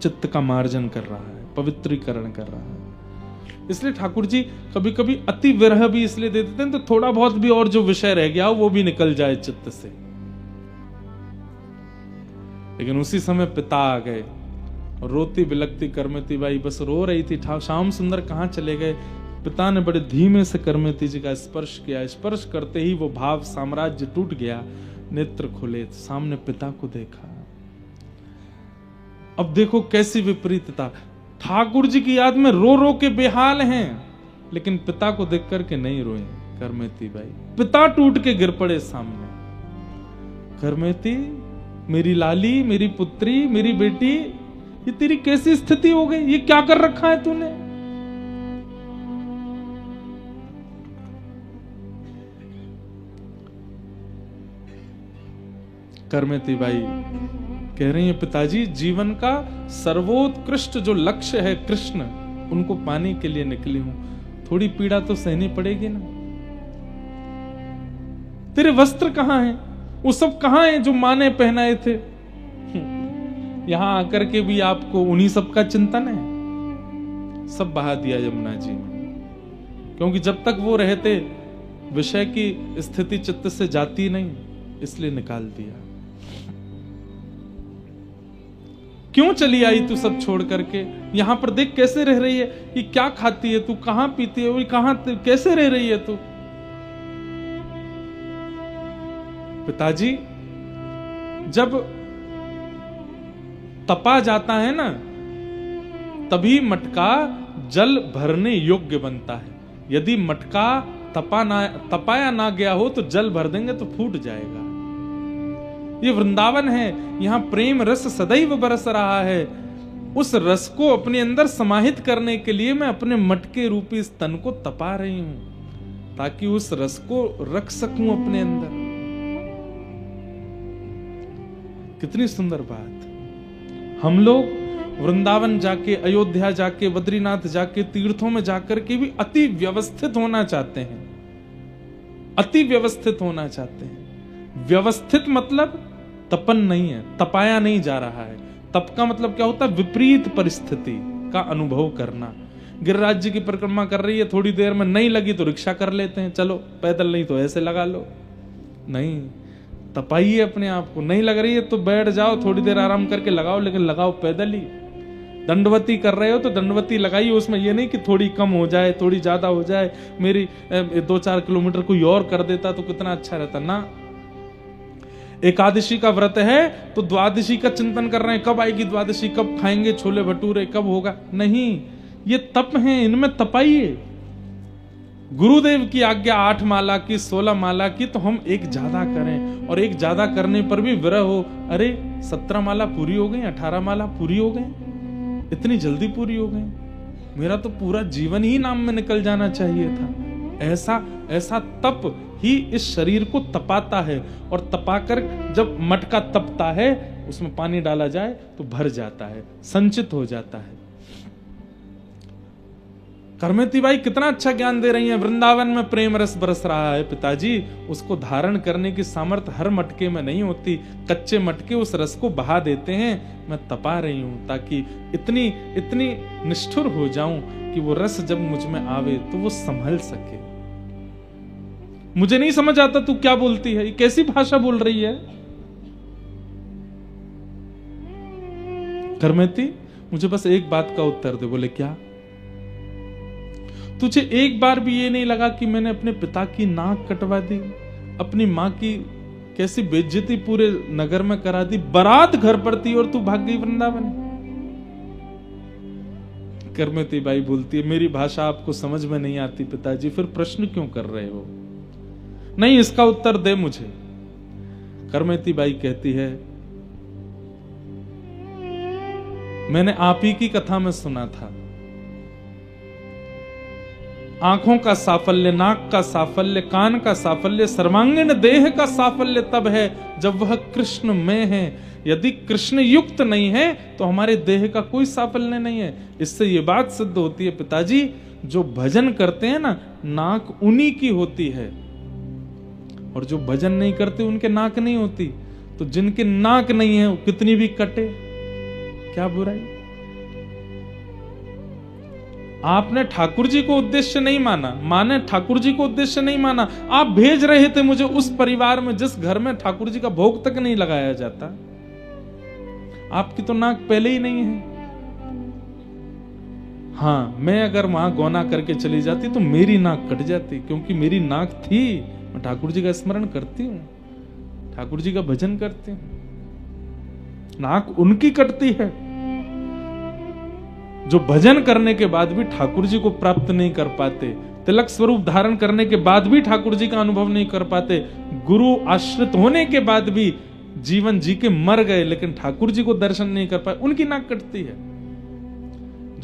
चित्त का मार्जन कर रहा है, पवित्रीकरण कर रहा है। इसलिए ठाकुर जी कभी कभी अति विरह भी इसलिए दे देते हैं तो थोड़ा बहुत भी और जो विषय रह गया हो वो भी निकल जाए चित्त से। लेकिन उसी समय पिता आ गए और रोती बिलकती करमेती बाई बस रो रही थी, श्याम सुंदर कहां चले गए। पिता ने बड़े धीमे से करमेती जी का स्पर्श किया, स्पर्श करते ही वो भाव साम्राज्य टूट गया, नेत्र खुले, सामने पिता को देखा। अब देखो कैसी विपरीतता, ठाकुर जी की याद में रो रो के बेहाल हैं, लेकिन पिता को देख करके नहीं रोए करमेती बाई। पिता टूट के गिर पड़े सामने, करमेती मेरी लाली, मेरी पुत्री, मेरी बेटी, ये तेरी कैसी स्थिति हो गई, ये क्या कर रखा है तूने। करमेती बाई कह रही हैं पिताजी जीवन का सर्वोत्कृष्ट जो लक्ष्य है कृष्ण, उनको पाने के लिए निकली हूं, थोड़ी पीड़ा तो सहनी पड़ेगी ना। तेरे वस्त्र कहां हैं? वो सब कहां हैं जो मां ने पहनाए थे? यहां आकर के भी आपको उन्हीं सब का चिंतन है। सब बहा दिया यमुना जी में, क्योंकि जब तक वो रहते विषय की स्थिति चित्त से जाती नहीं, इसलिए निकाल दिया। क्यों चली आई तू सब छोड़ करके? यहां पर देख कैसे रह रही है, ये क्या खाती है तू, कहां पीती है, कहां कैसे रह रही है तू? पिताजी जब तपा जाता है ना, तभी मटका जल भरने योग्य बनता है। यदि मटका तपाया ना गया हो तो जल भर देंगे तो फूट जाएगा। ये वृंदावन है, यहां प्रेम रस सदैव बरस रहा है। उस रस को अपने अंदर समाहित करने के लिए मैं अपने मटके रूपी स्तन को तपा रही हूं, ताकि उस रस को रख सकूं अपने अंदर। कितनी सुंदर बात। हम लोग वृंदावन जाके, अयोध्या जाके, बद्रीनाथ जाके, तीर्थों में जाकर के भी अति व्यवस्थित होना चाहते हैं, अति व्यवस्थित होना चाहते हैं। व्यवस्थित मतलब तपन नहीं है, तपाया नहीं जा रहा है। तप का मतलब क्या होता है? विपरीत परिस्थिति का अनुभव करना। गिरिराज जी की परिक्रमा कर रही है, थोड़ी देर में नहीं लगी तो रिक्शा कर लेते हैं, चलो पैदल नहीं तो ऐसे लगा लो। नहीं, तपाइए अपने आप को। नहीं लग रही है तो बैठ जाओ, थोड़ी देर आराम करके लगाओ, लेकिन लगाओ पैदल ही। दंडवती कर रहे हो तो दंडवती लगाइए, उसमें ये नहीं कि थोड़ी कम हो जाए, थोड़ी ज्यादा हो जाए, मेरी 2-4 किलोमीटर कोई और कर देता तो कितना अच्छा रहता ना। एकादशी का व्रत है तो द्वादशी का चिंतन कर रहे हैं, कब आएगी द्वादशी, कब खाएंगे छोले भटूरे, कब होगा। नहीं, ये तप है, इनमें तपाइए। गुरुदेव की आज्ञा 8 माला की, 16 माला की, तो हम एक ज्यादा करें। और एक ज्यादा करने पर भी विरह हो, अरे 17 माला पूरी हो गई, 18 माला पूरी हो गई, इतनी जल्दी पूरी हो गई। मेरा तो पूरा जीवन ही नाम में निकल जाना चाहिए था। ऐसा तप ही इस शरीर को तपाता है। और तपाकर जब मटका तपता है, उसमें पानी डाला जाए तो भर जाता है, संचित हो जाता है। करमेती बाई कितना अच्छा ज्ञान दे रही हैं। वृंदावन में प्रेम रस बरस रहा है पिताजी, उसको धारण करने की सामर्थ्य हर मटके में नहीं होती। कच्चे मटके उस रस को बहा देते हैं। मैं तपा रही हूं ताकि इतनी निष्ठुर हो जाऊं कि वो रस जब मुझ में आवे तो वो संभल सके। मुझे नहीं समझ आता तू क्या बोलती है, ये कैसी भाषा बोल रही है? करमेती मुझे बस एक बात का उत्तर दे। बोले क्या? तुझे एक बार भी ये नहीं लगा कि मैंने अपने पिता की नाक कटवा दी, अपनी मां की कैसी बेइज्जती पूरे नगर में करा दी, बारात घर पर थी और तू भाग गई वृंदावन? करमेती बाई बोलती है, मेरी भाषा आपको समझ में नहीं आती पिताजी, फिर प्रश्न क्यों कर रहे हो? नहीं, इसका उत्तर दे मुझे। करमेती बाई कहती है, मैंने आप ही की कथा में सुना था, आंखों का साफल्य, नाक का साफल्य, कान का साफल्य, सर्वांगीण देह का साफल्य तब है जब वह कृष्ण में है। यदि कृष्ण युक्त नहीं है तो हमारे देह का कोई साफल्य नहीं है। इससे यह बात सिद्ध होती है पिताजी, जो भजन करते हैं ना, नाक उन्हीं की होती है, और जो भजन नहीं करते उनके नाक नहीं होती। तो जिनके नाक नहीं है वो कितनी भी कटे, क्या बुराई? आपने ठाकुर जी को उद्देश्य नहीं माना, माने ठाकुर जी को उद्देश्य नहीं माना। आप भेज रहे थे मुझे उस परिवार में जिस घर में ठाकुर जी का भोग तक नहीं लगाया जाता। आपकी तो नाक पहले ही नहीं है। हाँ, मैं अगर वहां गौना करके चली जाती तो मेरी नाक कट जाती, क्योंकि मेरी नाक थी। मैं ठाकुर जी का स्मरण करती हूँ, ठाकुर जी का भजन करती हूँ। नाक उनकी कटती है जो भजन करने के बाद भी ठाकुर जी को प्राप्त नहीं कर पाते, तिलक स्वरूप धारण करने के बाद भी ठाकुर जी का अनुभव नहीं कर पाते, गुरु आश्रित होने के बाद भी जीवन जी के मर गए लेकिन ठाकुर जी को दर्शन नहीं कर पाए, उनकी नाक कटती है।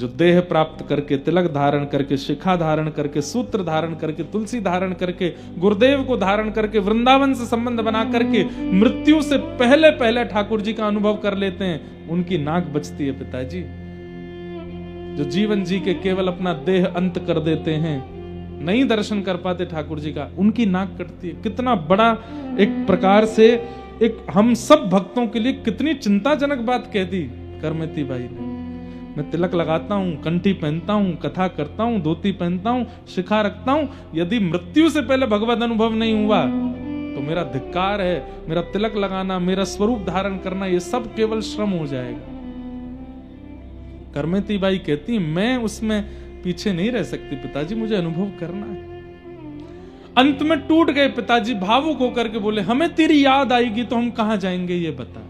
जो देह प्राप्त करके, तिलक धारण करके, शिखा धारण करके, सूत्र धारण करके, तुलसी धारण करके, गुरुदेव को धारण करके, वृंदावन से संबंध बना करके मृत्यु से पहले पहले ठाकुर जी का अनुभव कर लेते हैं, उनकी नाक बचती है पिताजी। जो जीवन जी के केवल अपना देह अंत कर देते हैं, नहीं दर्शन कर पाते ठाकुर जी का, उनकी नाक कटती है। कितना बड़ा एक प्रकार से एक हम सब भक्तों के लिए कितनी चिंताजनक बात कह दी करमती बाई ने। मैं तिलक लगाता हूं, कंठी पहनता हूं, कथा करता हूं, धोती पहनता हूं, शिखा रखता हूं, यदि मृत्यु से पहले भगवत अनुभव नहीं हुआ तो मेरा धिक्कार है। मेरा तिलक लगाना, मेरा स्वरूप धारण करना, ये सब केवल श्रम हो जाएगा। करमती बाई कहती मैं उसमें पीछे नहीं रह सकती पिताजी, मुझे अनुभव करना है। अंत में टूट गए पिताजी, भावुक होकर के बोले हमें तेरी याद आएगी तो हम कहां जाएंगे ये बता।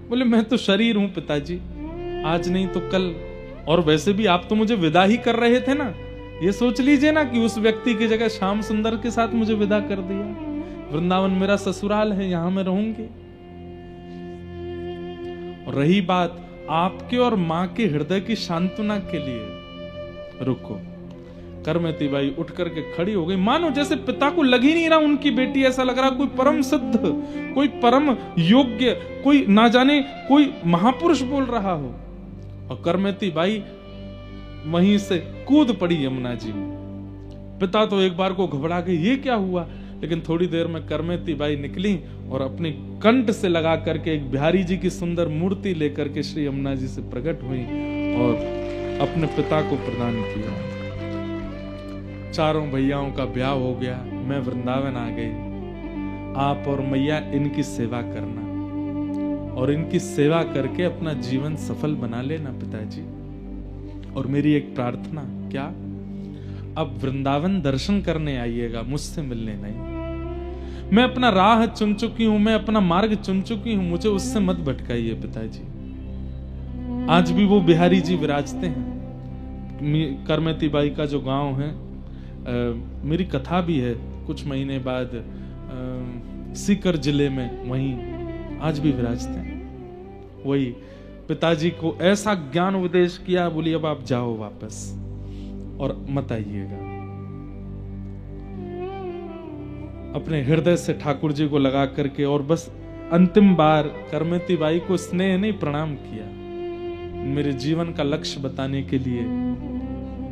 बोले मैं तो शरीर हूं पिताजी, आज नहीं तो कल, और वैसे भी आप तो मुझे विदा ही कर रहे थे ना। ये सोच लीजिए ना कि उस व्यक्ति की जगह श्याम सुंदर के साथ मुझे विदा कर दिया। वृंदावन मेरा ससुराल है, यहां मैं रहूंगी। और रही बात आपके और मां के हृदय की सांत्वना के लिए, रुको। करमती बाई उठ करके खड़ी हो गई, मानो जैसे पिता को लग ही नहीं रहा उनकी बेटी, ऐसा लग रहा कोई परम सिद्ध, कोई परम योग्य, कोई ना जाने कोई महापुरुष बोल रहा हो। और करमती बाई वहीं से कूद पड़ी यमुना जी में। पिता तो एक बार को घबरा गए, ये क्या हुआ। लेकिन थोड़ी देर में करमती बाई निकली और अपने कंठ से लगा करके एक बिहारी जी की सुंदर मूर्ति लेकर के श्री यमुना जी से प्रकट हुई और अपने पिता को प्रदान किया। चारों भैयाओं का ब्याह हो गया, मैं वृंदावन आ गई। आप और मैया इनकी सेवा करना और इनकी सेवा करके अपना जीवन सफल बना लेना पिताजी। और मेरी एक प्रार्थना, क्या अब वृंदावन दर्शन करने आइएगा, मुझसे मिलने नहीं। मैं अपना राह चुन चुकी हूं, मैं अपना मार्ग चुन चुकी हूं, मुझे उससे मत भटकाइए पिताजी। आज भी वो बिहारी जी विराजते हैं। करमती बाई का जो गांव है, मेरी कथा भी है कुछ महीने बाद सीकर जिले में, वहीं आज भी विराजते हैं। वही पिताजी को ऐसा ज्ञान उपदेश किया, बोली अब आप जाओ वापस और मत आइएगा। अपने हृदय से ठाकुर जी को लगा करके और बस अंतिम बार करमती बाई को स्नेह नहीं प्रणाम किया, मेरे जीवन का लक्ष्य बताने के लिए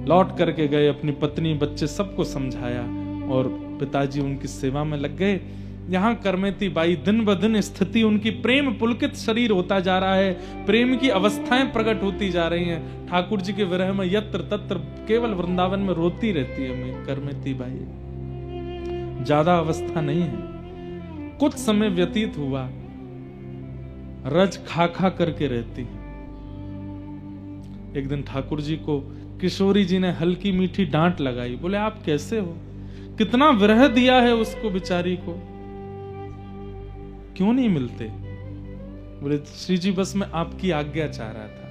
लौट करके गए। अपनी पत्नी बच्चे सबको समझाया और पिताजी उनकी सेवा में लग गए। यहाँ करमती बाई दिन ब दिन स्थिति उनकी प्रेम पुलकित शरीर होता जा रहा है, प्रेम की अवस्थाएं प्रकट होती जा रही हैं। ठाकुर जी के विरह में यत्र तत्र केवल वृंदावन में रोती रहती है मैं करमती बाई। ज्यादा अवस्था नहीं है, कुछ समय व्यतीत हुआ, रज खा खा करके रहती। एक दिन ठाकुर जी को किशोरी जी ने हल्की मीठी डांट लगाई, बोले आप कैसे हो, कितना विरह दिया है उसको बेचारी को, क्यों नहीं मिलते। बोले श्री जी बस मैं आपकी आज्ञा चाह रहा था,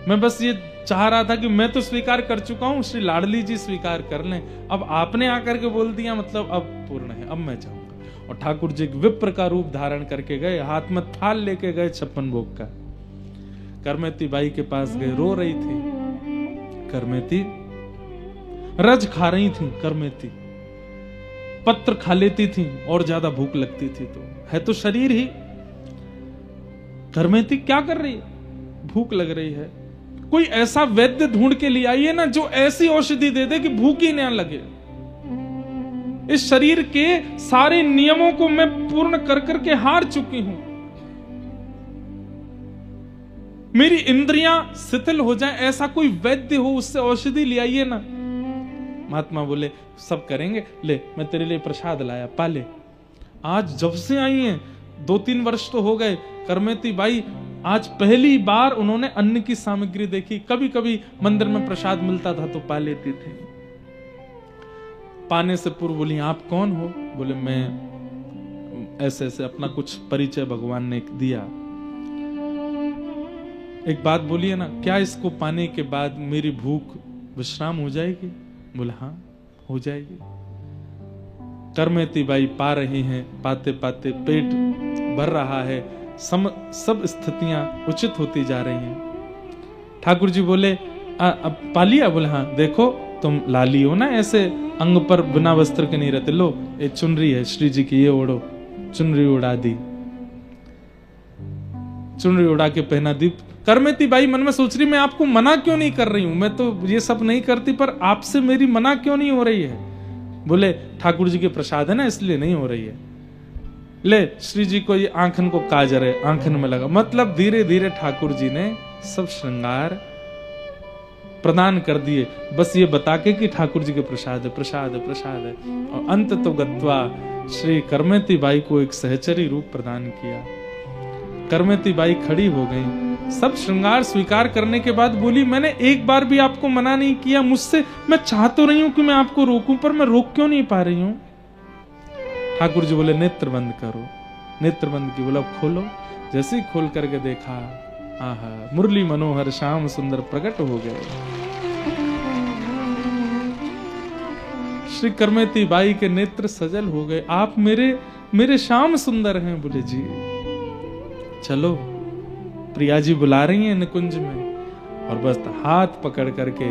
मैं बस ये चाह रहा था कि मैं तो स्वीकार कर चुका हूं, श्री लाडली जी स्वीकार कर लें, अब आपने आकर के बोल दिया मतलब अब पूर्ण है, अब मैं जाऊंगा। और ठाकुर जी विप्र का रूप धारण करके गए, हाथ में थाल लेके गए 56 भोग का। करमती बाई के पास गए, रो रही थी करमती, रज खा रही थी करमती, पत्र खा लेती थी और ज्यादा भूख लगती थी, तो है तो शरीर ही। करमती क्या कर रही है, भूख लग रही है, कोई ऐसा वैद्य ढूंढ के लिए आइए ना जो ऐसी औषधि दे दे कि भूख ही ना लगे। इस शरीर के सारे नियमों को मैं पूर्ण कर करके हार चुकी हूं, मेरी इंद्रियां शिथिल हो जाए, ऐसा कोई वैद्य हो उससे औषधि ले आइए ना। महात्मा बोले सब करेंगे, ले मैं तेरे लिए प्रसाद लाया, पाले। आज जब से आई हैं 2-3 वर्ष तो हो गए, करमती बाई आज पहली बार उन्होंने अन्न की सामग्री देखी। कभी कभी मंदिर में प्रसाद मिलता था तो पा लेती थी। पाने से पूर्व बोली आप कौन हो, बोले मैं ऐसे ऐसे, अपना कुछ परिचय भगवान ने दिया। एक बात बोलिए ना, क्या इसको पाने के बाद मेरी भूख विश्राम हो जाएगी, बोले हाँ हो जाएगी। करमती बाई पा रही हैं, पाते पाते पेट भर रहा है, सब स्थितियां उचित होती जा रही हैं। ठाकुर जी बोले अब पा लिया? बोले हाँ। देखो तुम लाली हो ना, ऐसे अंग पर बिना वस्त्र के नहीं रहते। लो ये चुनरी है श्री जी की, ये ओढ़ो। चुनरी उड़ा दी, चुनरी उड़ा के पहना दी। करमेती बाई मन में सोच रही मैं आपको मना क्यों नहीं कर रही हूं, मैं तो ये सब नहीं करती, पर आपसे मेरी मना क्यों नहीं हो रही है? बोले ठाकुर जी के प्रसाद है ना इसलिए नहीं हो रही है। ले श्री जी को ये आंखन को काजर है, आंखन में लगा। मतलब धीरे धीरे ठाकुर जी ने सब श्रृंगार प्रदान कर दिए, बस ये बता के कि ठाकुर जी के प्रसाद है, प्रसाद है, प्रसाद है। और अंत तो गत्वा श्री करमेती बाई को एक सहचरी रूप प्रदान किया। करमेती बाई खड़ी हो गई, सब श्रृंगार स्वीकार करने के बाद बोली मैंने एक बार भी आपको मना नहीं किया, मुझसे मैं चाह तो रही हूं कि मैं आपको रोकूं, पर मैं रोक क्यों नहीं पा रही हूं? ठाकुर जी बोले नेत्र बंद करो। नेत्र बंद की, बोला खोलो। जैसे ही खोल करके देखा, आहा मुरली मनोहर श्याम सुंदर प्रकट हो गए। श्री करमेती बाई के नेत्र सजल हो गए। आप मेरे श्याम सुंदर हैं। बोले जी चलो, प्रिया जी बुला रही हैं निकुंज में। और बस हाथ पकड़ करके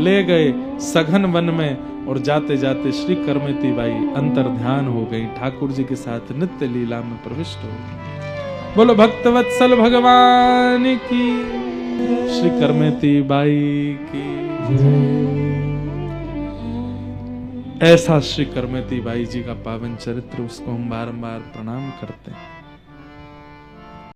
ले गए सघन वन में, और जाते जाते श्री करमेती बाई अंतर ध्यान हो गई, ठाकुर जी के साथ नित्य लीला में प्रविष्ट हो गई। बोलो भक्तवत्सल भगवान की, श्री करमेती बाई की। ऐसा श्री करमेती बाई जी का पावन चरित्र, उसको हम बारंबार प्रणाम करते हैं।